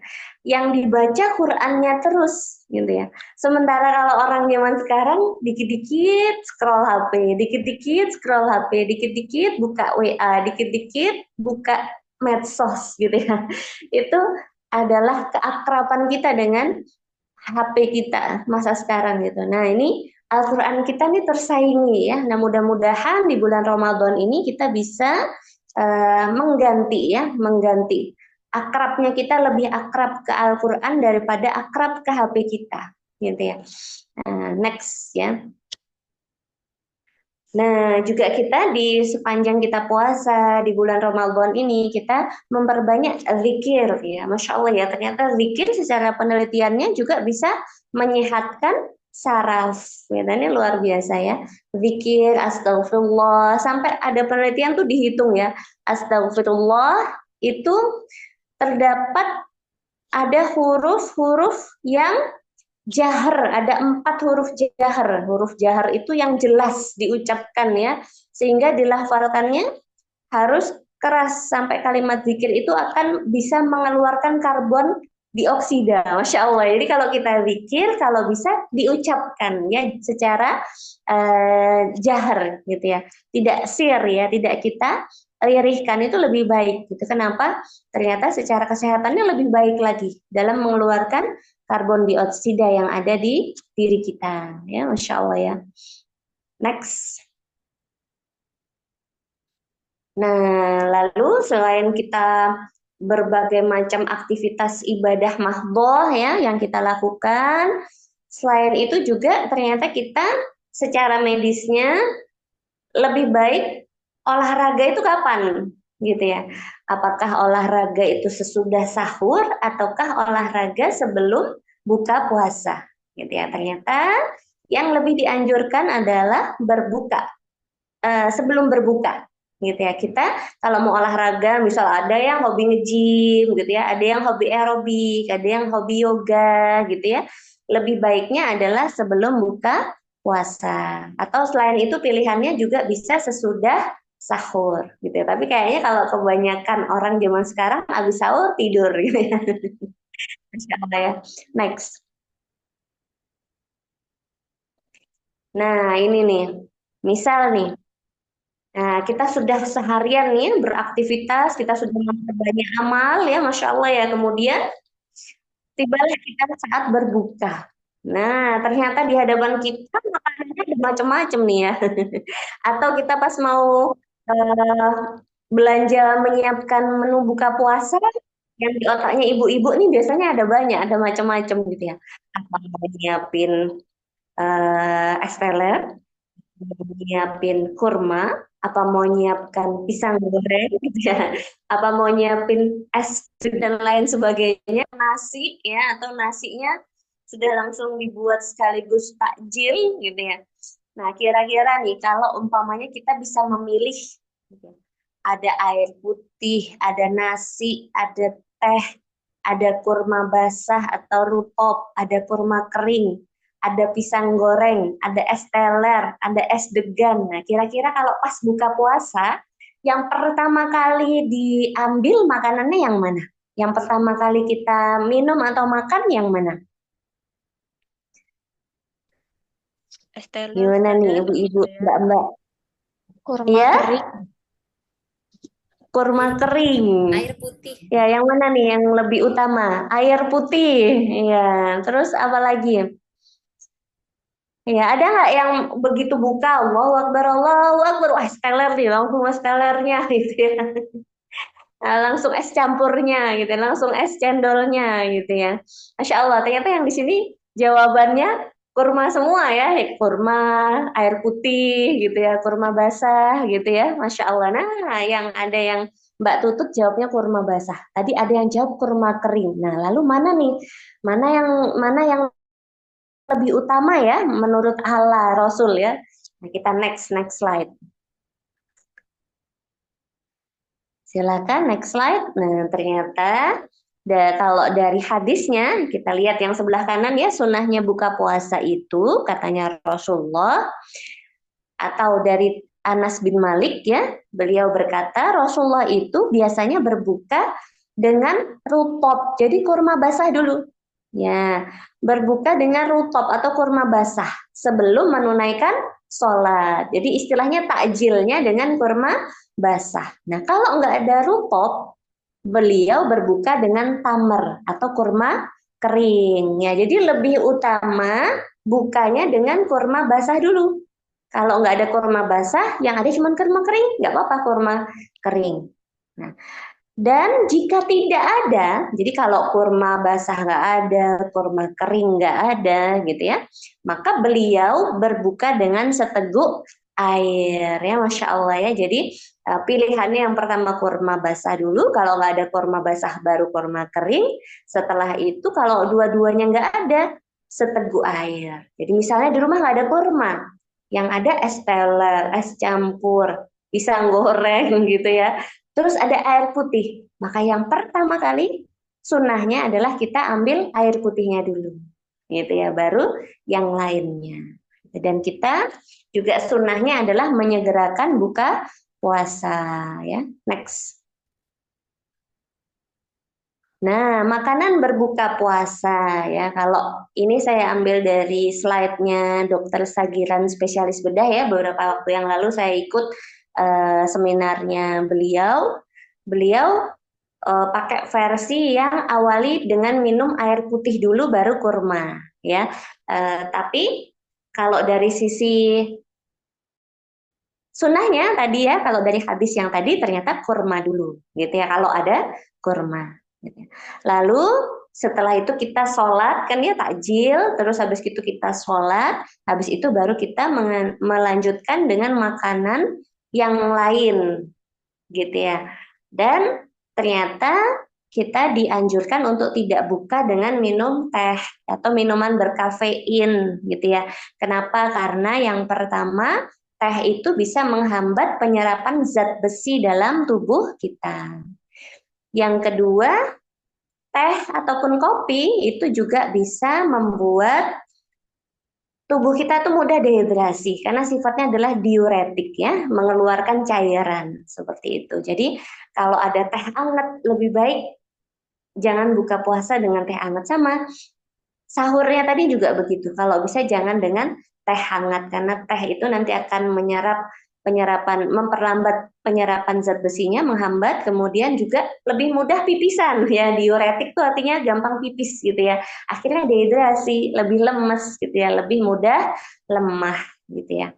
Speaker 2: Yang dibaca Qurannya terus gitu ya. Sementara kalau orang zaman sekarang dikit-dikit scroll HP, dikit-dikit scroll HP, dikit-dikit buka WA, dikit-dikit buka medsos gitu ya. Itu adalah keakraban kita dengan HP kita masa sekarang gitu. Nah, ini Al-Quran kita nih tersaingi ya. Nah, mudah-mudahan di bulan Ramadan ini kita bisa mengganti akrabnya, kita lebih akrab ke Al-Quran daripada akrab ke HP kita, gitu ya. Next ya. Nah, juga kita di sepanjang kita puasa di bulan Ramadan ini, kita memperbanyak zikir ya. Masya Allah ya, ternyata zikir secara penelitiannya juga bisa menyehatkan saraf. Ya, dan ini luar biasa ya. Zikir, astagfirullah, sampai ada penelitian tuh dihitung ya. Astagfirullah itu terdapat ada huruf-huruf yang jahar, ada 4 huruf jahar. Huruf jahar itu yang jelas diucapkan ya, sehingga dilafalkannya harus keras, sampai kalimat zikir itu akan bisa mengeluarkan karbon dioksida. Masya Allah. Jadi kalau kita zikir, kalau bisa diucapkan ya secara jahar gitu ya, tidak sir ya, tidak kita lirihkan, itu lebih baik gitu. Kenapa? Ternyata secara kesehatannya lebih baik lagi dalam mengeluarkan karbon dioksida yang ada di diri kita ya, Masya Allah ya. Next. Nah, lalu selain kita berbagai macam aktivitas ibadah mahdhoh ya yang kita lakukan, selain itu juga ternyata kita secara medisnya lebih baik olahraga itu kapan gitu ya. Apakah olahraga itu sesudah sahur ataukah olahraga sebelum buka puasa gitu ya. Ternyata yang lebih dianjurkan adalah berbuka, sebelum berbuka gitu ya. Kita kalau mau olahraga, misal ada yang hobi nge-gym gitu ya, ada yang hobi aerobik, ada yang hobi yoga gitu ya, lebih baiknya adalah sebelum buka puasa. Atau selain itu pilihannya juga bisa sesudah sahur gitu ya. Tapi kayaknya kalau kebanyakan orang zaman sekarang habis sahur tidur gitu ya. Masya Allah ya. Next. Nah, ini nih. Misal nih, nah, kita sudah seharian nih beraktivitas, kita sudah memperbanyak amal ya, Masya Allah ya. Kemudian tibalah kita saat berbuka. Nah, ternyata di hadapan kita makanannya ada macam-macam nih ya. Atau kita pas mau eh, belanja menyiapkan menu buka puasa, yang di otaknya ibu-ibu nih biasanya ada banyak, ada macam-macam gitu ya. Apa mau nyiapin es teler, mau nyiapin kurma, apa mau nyiapkan pisang goreng gitu ya, apa mau nyiapin es dan lain sebagainya, nasi ya, atau nasinya sudah langsung dibuat sekaligus takjil gitu ya. Nah, kira-kira nih kalau umpamanya kita bisa memilih gitu ya, ada air putih, ada nasi, ada teh, ada kurma basah atau rupop, ada kurma kering, ada pisang goreng, ada es teler, ada es degan. Nah, kira-kira kalau pas buka puasa, yang pertama kali diambil makanannya yang mana? Yang pertama kali kita minum atau makan yang mana?
Speaker 1: Es teler,
Speaker 2: Gimana nih
Speaker 1: Ustazah,
Speaker 2: ibu-ibu,
Speaker 1: ya.
Speaker 2: mbak-mbak?
Speaker 3: Kurma
Speaker 2: Ya,
Speaker 3: kering.
Speaker 2: kurma kering.
Speaker 3: Air putih.
Speaker 2: Ya, yang mana nih yang lebih utama? Air putih. Ya, terus apa lagi? Ya, ada nggak yang begitu buka, Allahu Akbar, wah steller nih, langsung stelernya gitu ya. Nah, langsung es campurnya gitu, ya, langsung es cendolnya gitu ya. Masya Allah, ternyata yang di sini jawabannya kurma semua ya, kurma, air putih gitu ya, kurma basah gitu ya, Masya Allah. Nah, yang ada yang Mbak Tutut jawabnya kurma basah. Tadi ada yang jawab kurma kering. Nah, lalu mana nih? Mana yang lebih utama ya menurut Allah Rasul ya. Nah, kita next slide. Silakan next slide. Nah, ternyata kalau dari hadisnya kita lihat yang sebelah kanan ya, sunnahnya buka puasa itu katanya Rasulullah, atau dari Anas bin Malik ya, beliau berkata Rasulullah itu biasanya berbuka dengan rutop. Jadi kurma basah dulu. Ya, berbuka dengan rutop atau kurma basah sebelum menunaikan sholat. Jadi istilahnya takjilnya dengan kurma basah. Nah, kalau nggak ada rutop, beliau berbuka dengan tamer atau kurma kering. Ya, jadi lebih utama bukanya dengan kurma basah dulu. Kalau nggak ada kurma basah, yang ada cuma kurma kering, nggak apa-apa kurma kering. Nah, dan jika tidak ada, jadi kalau kurma basah nggak ada, kurma kering nggak ada, gitu ya, maka beliau berbuka dengan seteguk air, ya, Masya Allah ya. Jadi pilihannya yang pertama kurma basah dulu, kalau nggak ada kurma basah baru kurma kering. Setelah itu kalau dua-duanya nggak ada, seteguk air. Jadi misalnya di rumah nggak ada kurma, yang ada es teler, es campur, pisang goreng gitu ya. Terus ada air putih. Maka yang pertama kali sunnahnya adalah kita ambil air putihnya dulu. Gitu ya, baru yang lainnya. Dan kita juga sunnahnya adalah menyegerakan buka puasa ya. Next. Nah, makanan berbuka puasa ya. Kalau ini saya ambil dari slide-nya Dokter Sagiran spesialis bedah ya. Beberapa waktu yang lalu saya ikut seminarnya beliau. Beliau pakai versi yang awali dengan minum air putih dulu baru kurma ya. Tapi kalau dari sisi sunnahnya tadi ya, kalau dari hadis yang tadi ternyata kurma dulu gitu ya, kalau ada kurma gitu ya. Lalu setelah itu kita sholat kan ya takjil, terus habis itu kita sholat, habis itu baru kita melanjutkan dengan makanan yang lain gitu ya. Dan ternyata kita dianjurkan untuk tidak buka dengan minum teh atau minuman berkafein gitu ya. Kenapa? Karena yang pertama teh itu bisa menghambat penyerapan zat besi dalam tubuh kita. Yang kedua, teh ataupun kopi itu juga bisa membuat tubuh kita tuh mudah dehidrasi karena sifatnya adalah diuretik ya, mengeluarkan cairan seperti itu. Jadi kalau ada teh hangat lebih baik jangan buka puasa dengan teh hangat, sama sahurnya tadi juga begitu. Kalau bisa jangan dengan teh hangat karena teh itu nanti akan memperlambat penyerapan zat besinya, menghambat, kemudian juga lebih mudah pipisan ya. Diuretik tuh artinya gampang pipis gitu ya. Akhirnya dehidrasi, lebih lemes gitu ya, lebih mudah lemah gitu ya.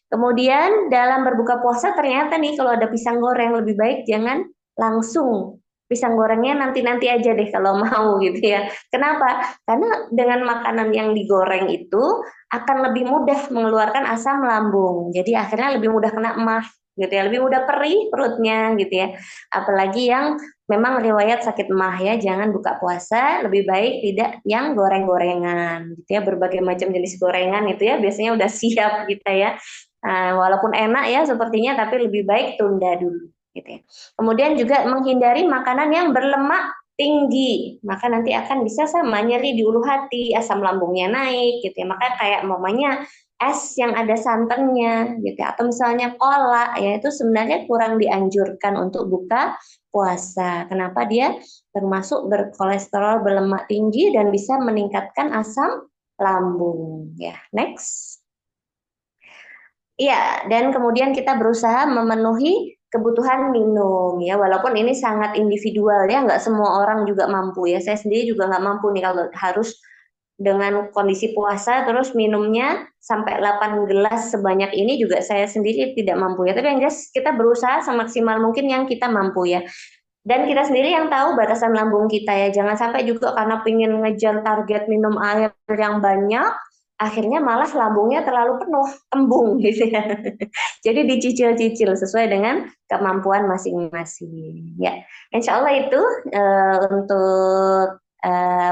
Speaker 2: Kemudian dalam berbuka puasa ternyata nih kalau ada pisang goreng lebih baik jangan langsung, pisang gorengnya nanti-nanti aja deh kalau mau gitu ya. Kenapa? Karena dengan makanan yang digoreng itu akan lebih mudah mengeluarkan asam lambung. Jadi akhirnya lebih mudah kena emah gitu ya, lebih mudah perih perutnya gitu ya. Apalagi yang memang riwayat sakit emah ya, jangan buka puasa, lebih baik tidak yang goreng-gorengan gitu ya. Berbagai macam jenis gorengan itu ya biasanya udah siap gitu ya. Walaupun enak ya sepertinya, tapi lebih baik tunda dulu gitu ya. Kemudian juga menghindari makanan yang berlemak tinggi, maka nanti akan bisa sama nyeri di ulu hati, asam lambungnya naik gitu ya. Maka kayak mamanya es yang ada santannya gitu ya. Atau misalnya cola ya, itu sebenarnya kurang dianjurkan untuk buka puasa. Kenapa? Dia termasuk berkolesterol, berlemak tinggi dan bisa meningkatkan asam lambung ya. Next. Iya, dan kemudian kita berusaha memenuhi kebutuhan minum ya, walaupun ini sangat individual ya, nggak semua orang juga mampu ya. Saya sendiri juga nggak mampu nih kalau harus dengan kondisi puasa terus minumnya sampai 8 gelas sebanyak ini juga saya sendiri tidak mampu ya. Tapi yang jelas kita berusaha semaksimal mungkin yang kita mampu ya. Dan kita sendiri yang tahu batasan lambung kita ya. Jangan sampai juga karena pengen ngejar target minum air yang banyak, akhirnya malah lambungnya terlalu penuh, kembung gitu ya. Jadi dicicil-cicil sesuai dengan kemampuan masing-masing. Ya, insya Allah itu untuk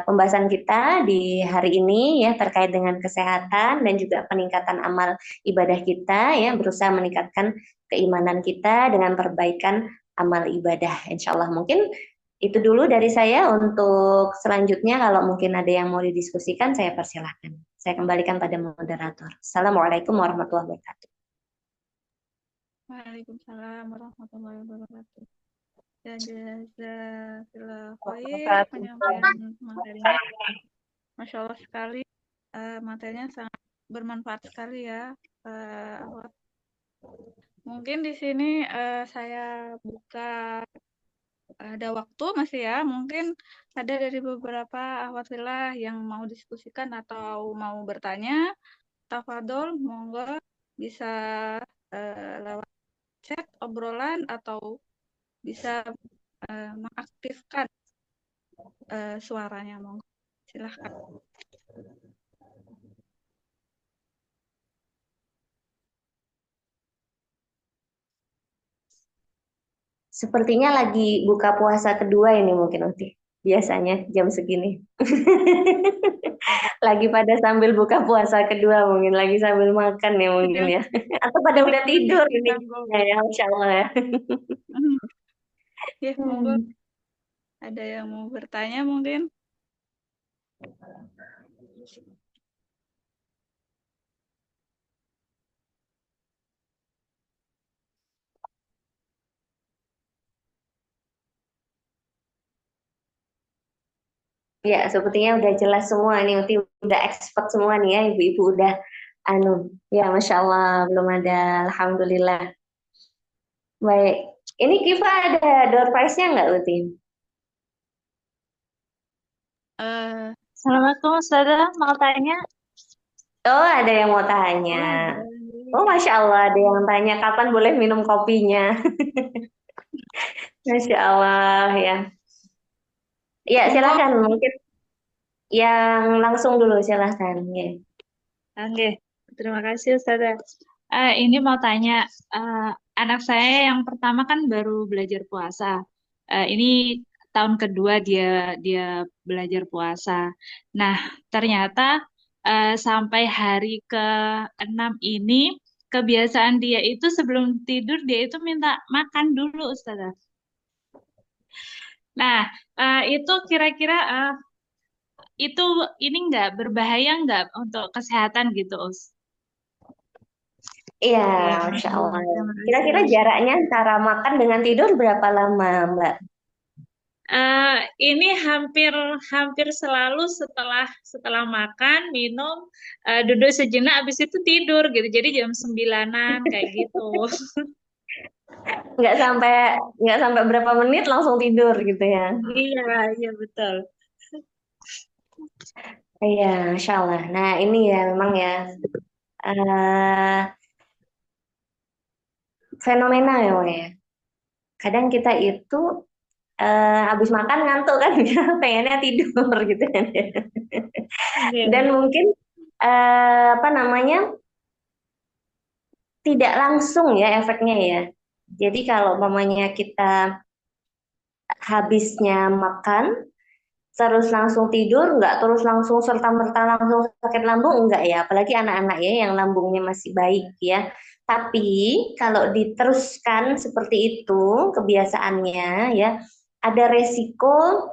Speaker 2: pembahasan kita di hari ini ya terkait dengan kesehatan dan juga peningkatan amal ibadah kita ya, berusaha meningkatkan keimanan kita dengan perbaikan amal ibadah. Insya Allah mungkin itu dulu dari saya. Untuk selanjutnya kalau mungkin ada yang mau didiskusikan saya persilahkan. Saya kembalikan pada moderator. Assalamualaikum warahmatullahi wabarakatuh.
Speaker 1: Waalaikumsalam warahmatullahi wabarakatuh. Dan jazakallah khair
Speaker 4: Wabarakatuh.
Speaker 1: penyampaian materinya. Masya Allah sekali, materinya sangat bermanfaat sekali ya. Mungkin di sini saya buka, ada waktu masih ya. Mungkin ada dari beberapa akhwat yang mau diskusikan atau mau bertanya. Tafadol, monggo bisa lewat chat obrolan atau bisa mengaktifkan suaranya, monggo. Silahkan.
Speaker 2: Sepertinya lagi buka puasa kedua ini mungkin Uti. Biasanya jam segini. Lagi pada sambil buka puasa kedua mungkin, lagi sambil makan ya mungkin ya. Atau pada udah tidur ini. Ya, Insya Allah ya.
Speaker 1: Ya, monggo. Ada yang mau bertanya mungkin?
Speaker 2: Ya, sepertinya udah jelas semua nih, Uti udah expert semua nih ya, ibu-ibu udah anu, ya Masya Allah belum ada, Alhamdulillah. Baik, ini Kiva ada door prize-nya nggak Uti?
Speaker 4: Assalamualaikum Ustazah, mau tanya?
Speaker 2: Oh, ada yang mau tanya. Oh, Masya Allah, ada yang tanya kapan boleh minum kopinya. Masya Allah ya. Ya, silakan mungkin yang langsung dulu silakan. Ya.
Speaker 4: Oke, terima kasih Ustazah. Ini mau tanya, anak saya yang pertama kan baru belajar puasa. Ini tahun kedua dia dia belajar puasa. Nah, ternyata sampai hari ke-6 ini kebiasaan dia itu sebelum tidur dia itu minta makan dulu, Ustazah. Nah, itu kira-kira itu ini nggak berbahaya nggak untuk kesehatan gitu, Us?
Speaker 2: Iya,
Speaker 4: Iya,
Speaker 2: Masya
Speaker 4: iya,
Speaker 2: Allah.
Speaker 4: terima kasih,
Speaker 2: Kira-kira
Speaker 4: Masya Allah.
Speaker 2: jaraknya antara makan dengan tidur berapa lama, Mbak?
Speaker 4: Eh, ini hampir hampir selalu setelah setelah makan, minum, duduk sejenak, habis itu tidur gitu. Jadi jam 9-an kayak gitu.
Speaker 2: Nggak sampai nggak sampai berapa menit langsung tidur gitu ya?
Speaker 4: Iya, iya betul.
Speaker 2: Iya, Masya Allah. Nah, ini ya memang ya eh, fenomena ya, Wak, ya. Kadang kita itu habis makan ngantuk kan, ya, pengennya tidur gitu kan. Dan
Speaker 4: Iya.
Speaker 2: mungkin apa namanya tidak langsung ya efeknya ya. Jadi kalau mamanya kita habisnya makan terus langsung tidur, nggak terus langsung serta-merta langsung sakit lambung, enggak ya. Apalagi anak-anak ya yang lambungnya masih baik ya. Tapi kalau diteruskan seperti itu kebiasaannya ya, ada resiko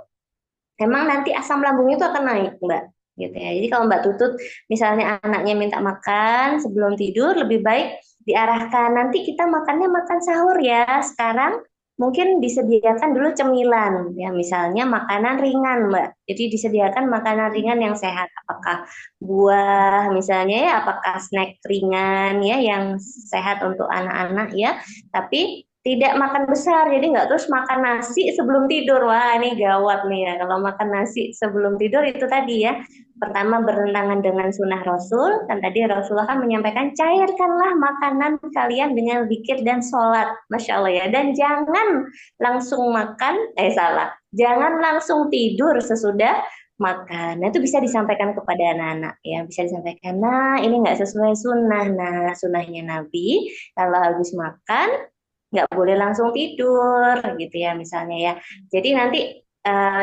Speaker 2: memang nanti asam lambungnya itu akan naik, Mbak. Gitu ya. Jadi kalau Mbak Tutut misalnya anaknya minta makan sebelum tidur, lebih baik diarahkan nanti kita makannya makan sahur ya. Sekarang mungkin disediakan dulu cemilan ya, misalnya makanan ringan, Mbak. Jadi disediakan makanan ringan yang sehat, apakah buah misalnya ya, apakah snack ringan ya yang sehat untuk anak-anak ya. Tapi tidak makan besar, jadi nggak terus makan nasi sebelum tidur. Wah, ini gawat nih ya. Kalau makan nasi sebelum tidur itu tadi ya, pertama bertentangan dengan sunnah Rasul. Kan tadi Rasulullah kan menyampaikan, cairkanlah makanan kalian dengan zikir dan sholat. Masya Allah ya. Dan jangan langsung makan, salah. Jangan langsung tidur sesudah makan. Nah, itu bisa disampaikan kepada anak-anak ya. Bisa disampaikan, nah ini nggak sesuai sunnah. Nah, sunnahnya Nabi, kalau habis makan, nggak boleh langsung tidur gitu ya misalnya ya. Jadi nanti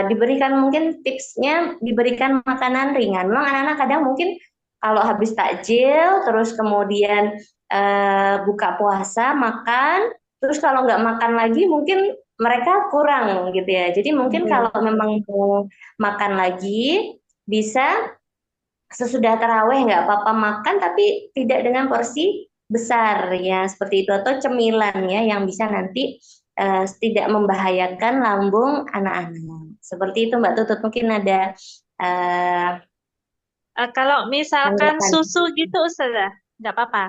Speaker 2: diberikan mungkin tipsnya diberikan makanan ringan. Memang anak-anak kadang mungkin kalau habis takjil terus kemudian buka puasa makan terus kalau nggak makan lagi mungkin mereka kurang gitu ya. Jadi mungkin
Speaker 4: Iya,
Speaker 2: kalau
Speaker 4: betul.
Speaker 2: memang mau makan lagi bisa sesudah taraweh nggak apa-apa makan tapi tidak dengan porsi besar ya seperti itu atau cemilan ya yang bisa nanti tidak membahayakan lambung anak-anak seperti itu Mbak Tutut mungkin ada eh,
Speaker 4: Kalau misalkan
Speaker 2: tanggapan.
Speaker 4: susu gitu, Ustazah, nggak apa-apa.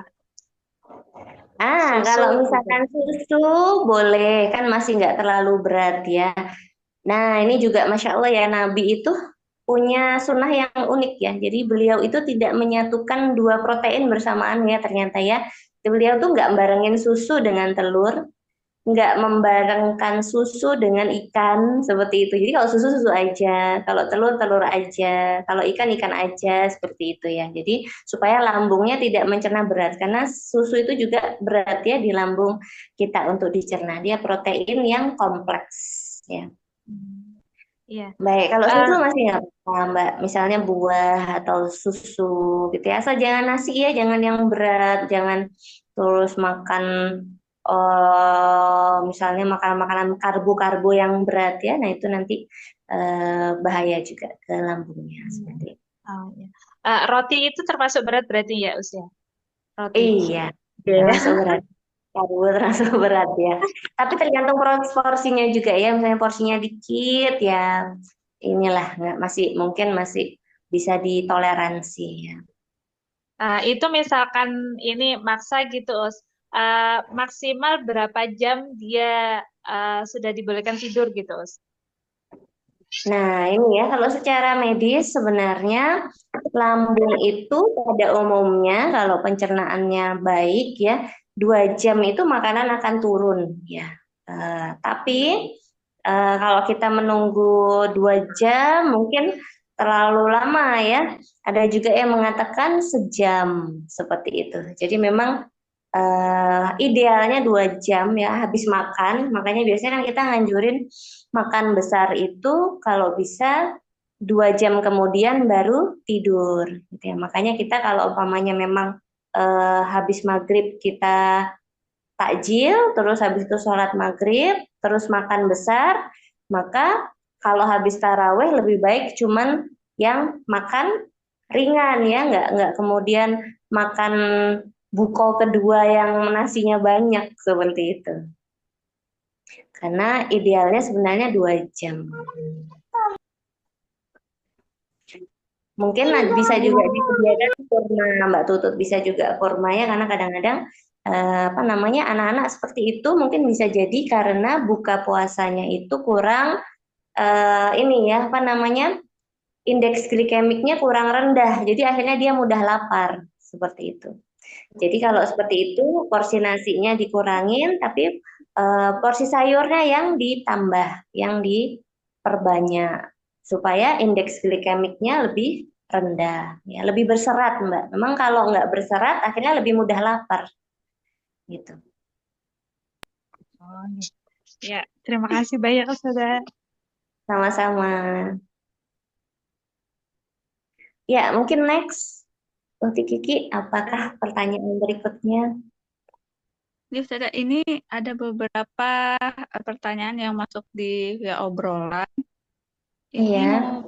Speaker 2: Kalau
Speaker 4: Susu gitu.
Speaker 2: misalkan susu boleh kan masih nggak terlalu berat ya. Nah, ini juga Masya Allah ya, Nabi itu punya sunnah yang unik ya. Jadi beliau itu tidak menyatukan dua protein bersamaan ya ternyata ya. Beliau tuh nggak barengin susu dengan telur, nggak membarengkan susu dengan ikan seperti itu. Jadi kalau susu susu aja, kalau telur telur aja, kalau ikan ikan aja seperti itu ya. Jadi supaya lambungnya tidak mencerna berat karena susu itu juga berat ya di lambung kita untuk dicerna. Dia protein yang kompleks ya.
Speaker 4: Hmm, Iya.
Speaker 2: Baik, kalau
Speaker 4: Eh,
Speaker 2: susu masih nggak apa-apa, Mbak. Misalnya buah atau susu gitu ya. Asal jangan nasi ya, jangan yang berat, jangan terus makan misalnya makanan-makanan karbo-karbo yang berat ya. Nah, itu nanti bahaya juga ke lambungnya seperti itu.
Speaker 4: oh, iya. Roti itu termasuk berat berarti ya, Usia? Roti.
Speaker 2: Iya,
Speaker 4: Iya.
Speaker 2: termasuk berat. Karbo termasuk berat ya. Tapi tergantung porsinya juga ya. Misalnya porsinya dikit ya, inilah nggak masih mungkin masih bisa ditoleransi ya.
Speaker 4: Itu misalkan ini maksa gitu, Us. Maksimal berapa jam dia sudah dibolehkan tidur gitu, Us?
Speaker 2: Nah, ini ya kalau secara medis sebenarnya lambung itu pada umumnya kalau pencernaannya baik ya 2 jam itu makanan akan turun ya. Tapi kalau kita menunggu 2 jam mungkin terlalu lama ya. Ada juga yang mengatakan sejam seperti itu. Jadi memang idealnya 2 jam ya habis makan. Makanya biasanya kan kita nganjurin makan besar itu kalau bisa 2 jam kemudian baru tidur. Gitu ya. Makanya kita kalau umpamanya memang habis maghrib kita takjil, terus habis itu sholat maghrib, terus makan besar, maka kalau habis taraweh lebih baik cuman yang makan ringan ya, nggak kemudian makan buko kedua yang nasinya banyak seperti itu. Karena idealnya sebenarnya 2 jam. Mungkin bisa juga disediakan kurma, Mbak Tutut, bisa juga kurma ya, karena kadang-kadang apa namanya anak-anak seperti itu mungkin bisa jadi karena buka puasanya itu kurang ini ya apa namanya indeks glikemiknya kurang rendah, jadi akhirnya dia mudah lapar seperti itu. Jadi kalau seperti itu porsi nasinya dikurangin, tapi porsi sayurnya yang ditambah, yang diperbanyak supaya indeks glikemiknya lebih rendah, ya lebih berserat Mbak. Memang kalau nggak berserat akhirnya lebih mudah lapar, gitu.
Speaker 4: Oh, ya, terima kasih banyak Ustazah.
Speaker 2: Sama-sama. Ya mungkin next, untuk Kiki, apakah pertanyaan berikutnya?
Speaker 1: Jadi Ustazah, ini ada beberapa pertanyaan yang masuk di via obrolan. Ini
Speaker 2: Iya,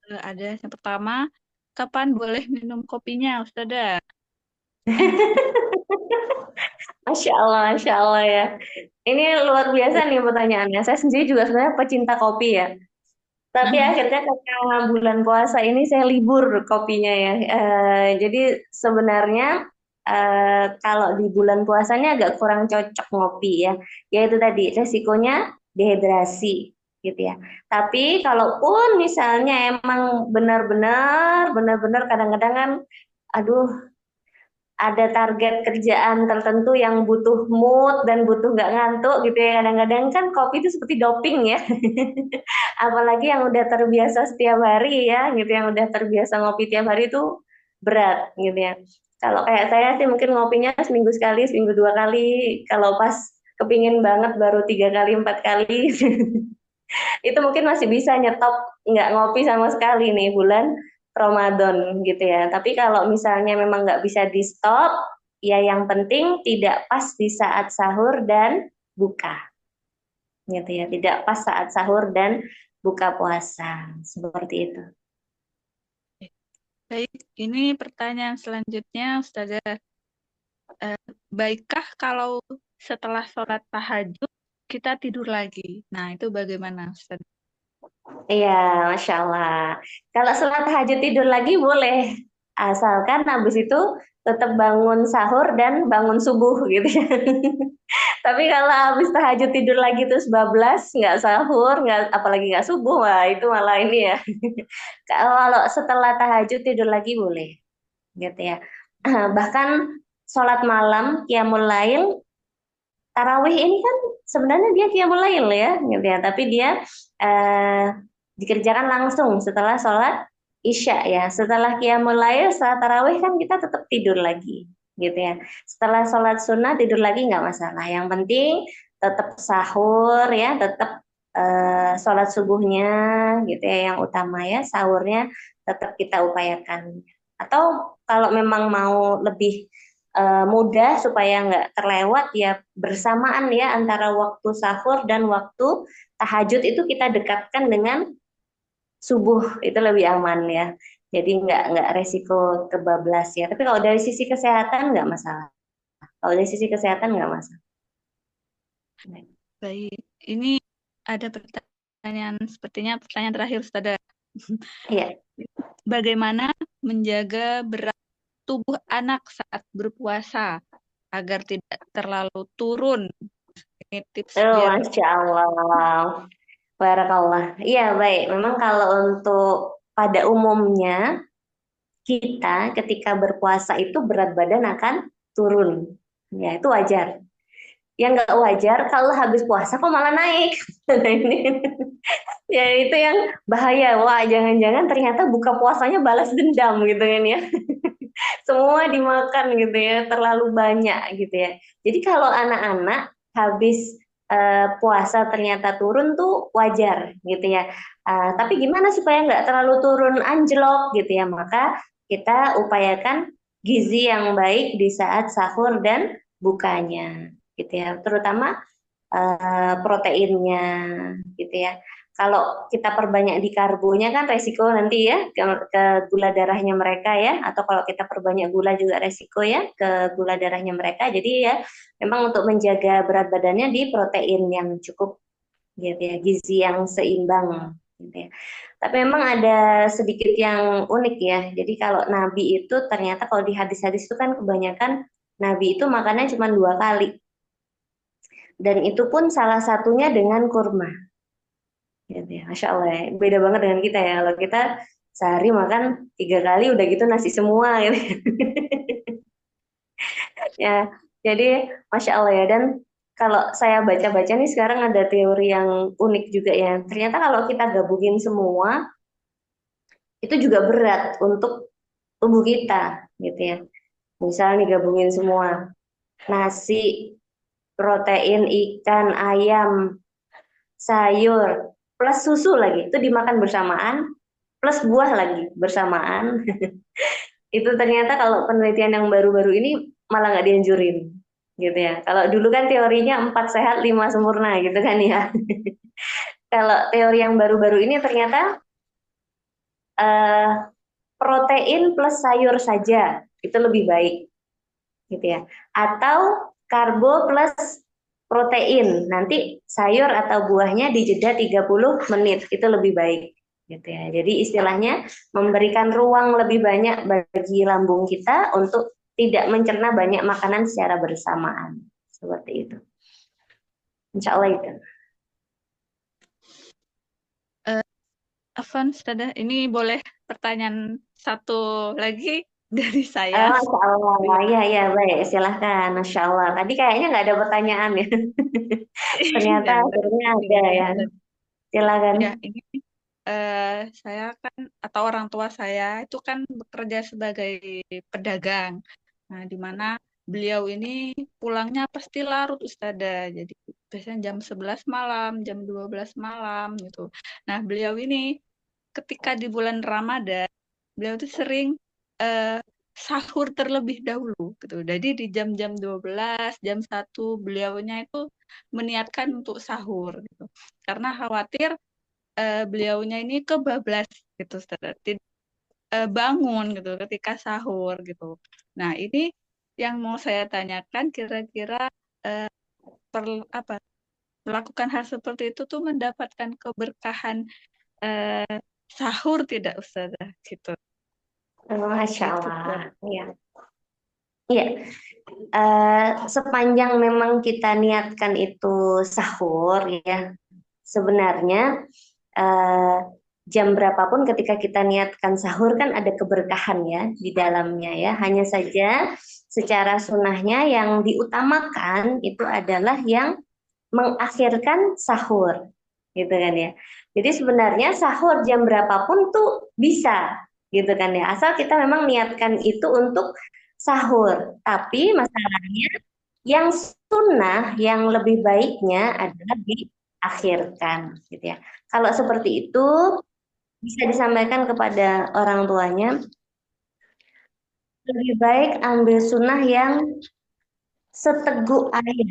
Speaker 1: mau ada yang pertama, kapan boleh minum kopinya Ustazah?
Speaker 2: Masya Allah ya. Ini luar biasa nih pertanyaannya. Saya sendiri juga sebenarnya pecinta kopi ya. Tapi akhirnya karena bulan puasa ini saya libur kopinya ya. Jadi sebenarnya kalau di bulan puasanya agak kurang cocok ngopi ya. Yaitu tadi resikonya dehidrasi gitu ya. Tapi kalaupun misalnya emang benar-benar kadang-kadang kan aduh ada target kerjaan tertentu yang butuh mood dan butuh nggak ngantuk gitu ya. Kadang-kadang kan kopi itu seperti doping ya. Apalagi yang udah terbiasa setiap hari ya, gitu yang udah terbiasa ngopi tiap hari itu berat gitu ya. Kalau kayak saya sih mungkin ngopinya seminggu sekali, seminggu 2 kali. Kalau pas kepingin banget baru 3 kali, 4 kali. Itu mungkin masih bisa nyetop nggak ngopi sama sekali nih bulan Ramadan gitu ya. Tapi kalau misalnya memang nggak bisa di stop, ya yang penting tidak pas di saat sahur dan buka gitu ya. Tidak pas saat sahur dan buka puasa seperti itu.
Speaker 1: Baik, ini pertanyaan selanjutnya Ustazah. Baikkah kalau setelah sholat tahajud kita tidur lagi? Nah, itu bagaimana Ustazah?
Speaker 2: Iya, Masya Allah. Kalau sholat tahajud tidur lagi boleh. Asalkan habis itu tetap bangun sahur dan bangun subuh gitu ya. Tapi kalau habis tahajud tidur lagi terus bablas, nggak sahur, nggak apalagi nggak subuh, wah itu malah ini ya. Kalau setelah tahajud tidur lagi boleh, gitu ya. Bahkan sholat malam, qiyamul lail, tarawih ini kan sebenarnya dia qiyamul lail ya, gitu ya. Tapi dia eh, dikerjakan langsung setelah sholat isya ya. Setelah qiyamul lail, setelah tarawih kan kita tetap tidur lagi, gitu ya. Setelah sholat sunnah tidur lagi nggak masalah. Yang penting tetap sahur ya, tetap sholat subuhnya, gitu ya. Yang utama ya sahurnya tetap kita upayakan. Atau kalau memang mau lebih mudah supaya nggak terlewat ya bersamaan ya antara waktu sahur dan waktu tahajud itu kita dekatkan dengan subuh itu lebih aman ya. Jadi nggak resiko kebablas ya. Tapi kalau dari sisi kesehatan nggak masalah. Kalau dari sisi kesehatan nggak masalah.
Speaker 1: Baik, ini ada pertanyaan, sepertinya pertanyaan terakhir Ustazah.
Speaker 2: Iya.
Speaker 1: Bagaimana menjaga berat tubuh anak saat berpuasa agar tidak terlalu turun? Ini tips
Speaker 2: Oh,
Speaker 1: biar
Speaker 2: Masya Allah. Barakallah. Iya, baik. Memang kalau untuk pada umumnya kita ketika berpuasa itu berat badan akan turun. Ya, itu wajar. Yang nggak wajar kalau habis puasa kok malah naik. Nah, ini ya itu yang bahaya. Wah, jangan-jangan ternyata buka puasanya balas dendam gitu kan ya. Semua dimakan gitu ya, terlalu banyak gitu ya. Jadi kalau anak-anak habis puasa ternyata turun tuh wajar gitu ya. Tapi gimana supaya nggak terlalu turun anjlok gitu ya? Maka kita upayakan gizi yang baik di saat sahur dan bukanya gitu ya. Terutama proteinnya gitu ya. Kalau kita perbanyak di karbonya kan resiko nanti ya ke gula darahnya mereka ya, atau kalau kita perbanyak gula juga resiko ya ke gula darahnya mereka. Jadi ya memang untuk menjaga berat badannya di protein yang cukup gitu ya, gizi yang seimbang gitu ya. Tapi memang ada sedikit yang unik ya. Jadi kalau Nabi itu ternyata kalau di hadis-hadis itu kan kebanyakan Nabi itu makannya cuma 2 kali. Dan itu pun salah satunya dengan kurma. Gitu ya. Masya Allah ya. Beda banget dengan kita ya. Kalau kita sehari makan 3 kali udah gitu nasi semua gitu. Ya, jadi Masya Allah ya. Dan kalau saya baca-baca nih sekarang ada teori yang unik juga ya. Ternyata kalau kita gabungin semua, itu juga berat untuk tubuh kita gitu ya. Misal nih gabungin semua, nasi, protein, ikan, ayam, sayur, plus susu lagi, itu dimakan bersamaan, plus buah lagi bersamaan. Itu ternyata kalau penelitian yang baru-baru ini malah nggak dianjurin gitu ya. Kalau dulu kan teorinya 4 sehat 5 sempurna gitu kan ya. Kalau teori yang baru-baru ini ternyata eh, protein plus sayur saja itu lebih baik gitu ya. Atau karbo plus protein. Nanti sayur atau buahnya dijeda 30 menit itu lebih baik gitu ya. Jadi istilahnya memberikan ruang lebih banyak bagi lambung kita untuk tidak mencerna banyak makanan secara bersamaan. Seperti itu. Insya Allah itu.
Speaker 1: Afwan, Ustazah, ini boleh pertanyaan satu lagi dari saya.
Speaker 2: Masya Allah, ya ya baik, silahkan. Masya Allah. Tadi kayaknya nggak ada pertanyaan ya. Ternyata
Speaker 1: Ya,
Speaker 2: akhirnya ada
Speaker 1: tinggal
Speaker 2: ya.
Speaker 1: ada.
Speaker 2: Silakan.
Speaker 1: Ya, ini saya kan atau orang tua saya itu kan bekerja sebagai pedagang. Nah, di mana beliau ini pulangnya pasti larut Ustazah. Jadi biasanya jam 11 malam, jam 12 malam gitu. Nah, beliau ini ketika di bulan Ramadan, beliau tuh sering eh, sahur terlebih dahulu gitu. Jadi di jam-jam 12, jam 1 beliaunya itu meniatkan untuk sahur gitu. Karena khawatir beliaunya ini kebablas gitu, Ustaz. Bangun gitu ketika sahur gitu. Nah, ini yang mau saya tanyakan kira-kira eh, apa melakukan hal seperti itu tuh mendapatkan keberkahan eh, sahur tidak Ustazah gitu.
Speaker 2: Masya
Speaker 1: Gitu,
Speaker 2: Allah.
Speaker 1: Ustaz.
Speaker 2: Ya. Iya, sepanjang memang kita niatkan itu sahur ya, sebenarnya eh, jam berapapun ketika kita niatkan sahur kan ada keberkahan ya di dalamnya ya. Hanya saja secara sunnahnya yang diutamakan itu adalah yang mengakhirkan sahur, gitu kan ya. Jadi sebenarnya sahur jam berapapun tuh bisa, gitu kan ya. Asal kita memang niatkan itu untuk sahur. Tapi masalahnya yang sunnah, yang lebih baiknya adalah diakhirkan, gitu ya. Kalau seperti itu bisa disampaikan kepada orang tuanya, lebih baik ambil sunnah yang seteguk air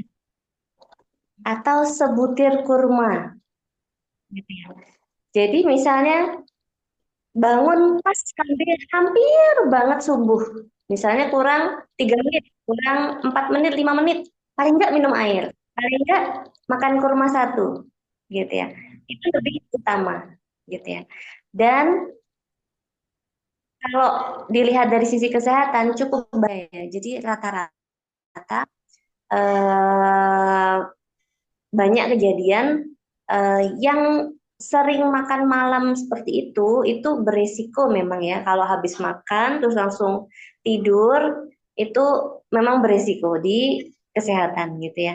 Speaker 2: atau sebutir kurma, gitu ya. Jadi misalnya bangun pas hampir banget subuh. Misalnya kurang 3 menit, kurang 4 menit, 5 menit. Paling nggak minum air. Paling nggak makan kurma satu. Gitu ya. Itu lebih utama. Gitu ya. Dan kalau dilihat dari sisi kesehatan cukup baik ya. Jadi rata-rata eh, banyak kejadian yang sering makan malam seperti itu berisiko memang ya. Kalau habis makan terus langsung tidur itu memang berisiko di kesehatan gitu ya.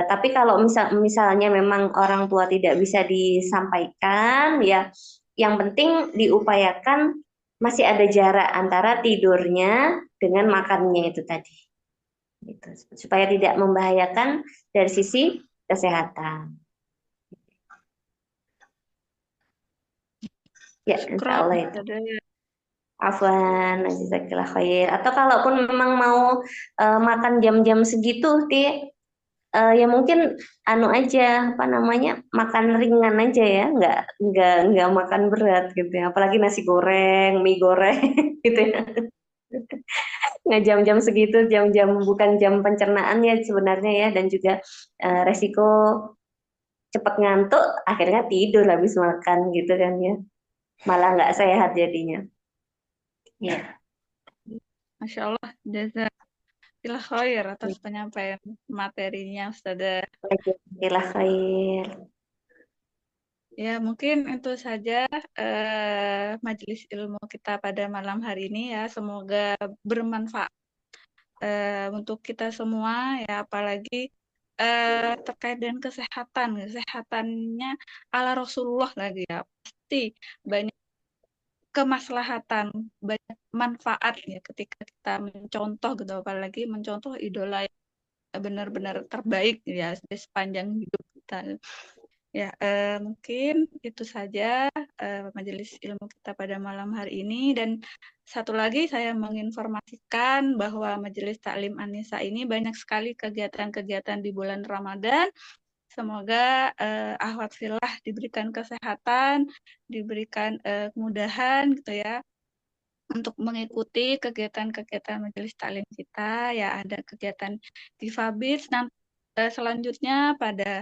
Speaker 2: Tapi kalau misalnya memang orang tua tidak bisa disampaikan ya, yang penting diupayakan masih ada jarak antara tidurnya dengan makannya itu tadi gitu, supaya tidak membahayakan dari sisi kesehatan. Ya, insya
Speaker 1: Syukron,
Speaker 2: Allah itu.
Speaker 1: Ustazah.
Speaker 2: Afwan, jazakallah khair. Atau kalaupun memang mau makan jam-jam segitu, Ti, Ya mungkin anu aja apa namanya makan ringan aja ya, nggak makan berat gitu ya. Apalagi nasi goreng, mie goreng gitu ya. Nggak jam-jam segitu, jam-jam bukan jam pencernaan ya sebenarnya ya, dan juga resiko cepat ngantuk, akhirnya tidur habis makan gitu kan ya, malah nggak sehat jadinya. Ya,
Speaker 1: Masya Allah, jazakallah khair atas penyampaian materinya, Ustazah.
Speaker 2: alhamdulillah khair.
Speaker 1: Ya, mungkin itu saja majelis ilmu kita pada malam hari ini ya. Semoga bermanfaat untuk kita semua ya, apalagi terkait dengan kesehatan. Kesehatannya ala Rasulullah lagi ya. Pasti banyak kemaslahatan, banyak manfaat ya ketika kita mencontoh gitu, apalagi mencontoh idola yang benar-benar terbaik ya di sepanjang hidup kita. Ya, mungkin itu saja majelis ilmu kita pada malam hari ini. Dan satu lagi saya menginformasikan bahwa Majelis Taklim An-Nisa ini banyak sekali kegiatan-kegiatan di bulan Ramadan. Semoga akhwat filah diberikan kesehatan, diberikan kemudahan gitu ya untuk mengikuti kegiatan-kegiatan majelis taklim kita. Ya, ada kegiatan Difabits nanti selanjutnya pada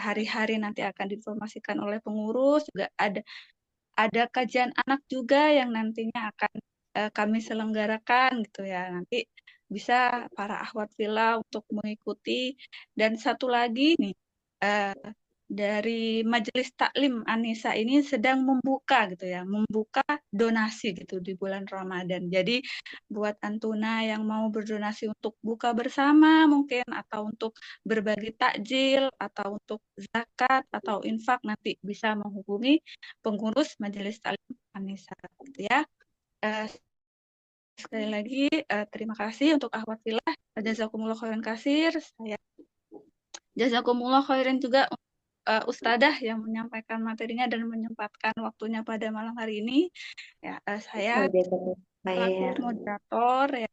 Speaker 1: hari-hari nanti akan diinformasikan oleh pengurus. Juga ada kajian anak juga yang nantinya akan kami selenggarakan gitu ya. Nanti bisa para akhwat villa untuk mengikuti. Dan satu lagi nih, eh, dari Majelis Taklim Anissa ini sedang membuka gitu ya, membuka donasi gitu di bulan Ramadan. Jadi buat Antuna yang mau berdonasi untuk buka bersama mungkin, atau untuk berbagi takjil, atau untuk zakat atau infak, nanti bisa menghubungi pengurus Majelis Taklim Anissa gitu ya. Eh, Sekali lagi terima kasih untuk akhwat fillah. Jazakumullah khairan kasir. Saya jazakumullah khairan juga Ustadzah yang menyampaikan materinya dan menyempatkan waktunya pada malam hari ini. Ya, saya
Speaker 2: Jazakallah
Speaker 1: selaku
Speaker 2: khair.
Speaker 1: moderator ya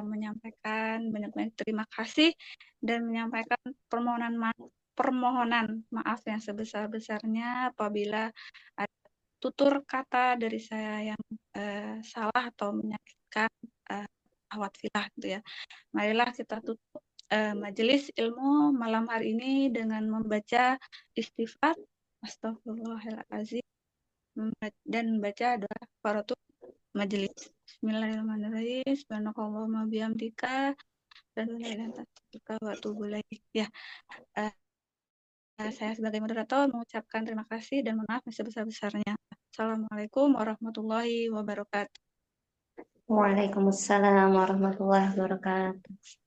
Speaker 1: menyampaikan banyak-banyak terima kasih dan menyampaikan permohonan maaf yang sebesar-besarnya apabila ada tutur kata dari saya yang salah atau menyakitkan akhwat filah gitu ya. Marilah kita tutup majelis ilmu malam hari ini dengan membaca istighfar, astagfirullahaladzim, dan membaca doa kafaratul majelis. Bismillahirrahmanirrahim. Subhanakallahumma bihamdika dan la ilaha illa anta wa atubu ilaik. Ya, eh, saya sebagai moderator mengucapkan terima kasih dan mohon maaf yang sebesar-besarnya. Assalamualaikum warahmatullahi wabarakatuh.
Speaker 2: Waalaikumsalam warahmatullahi wabarakatuh.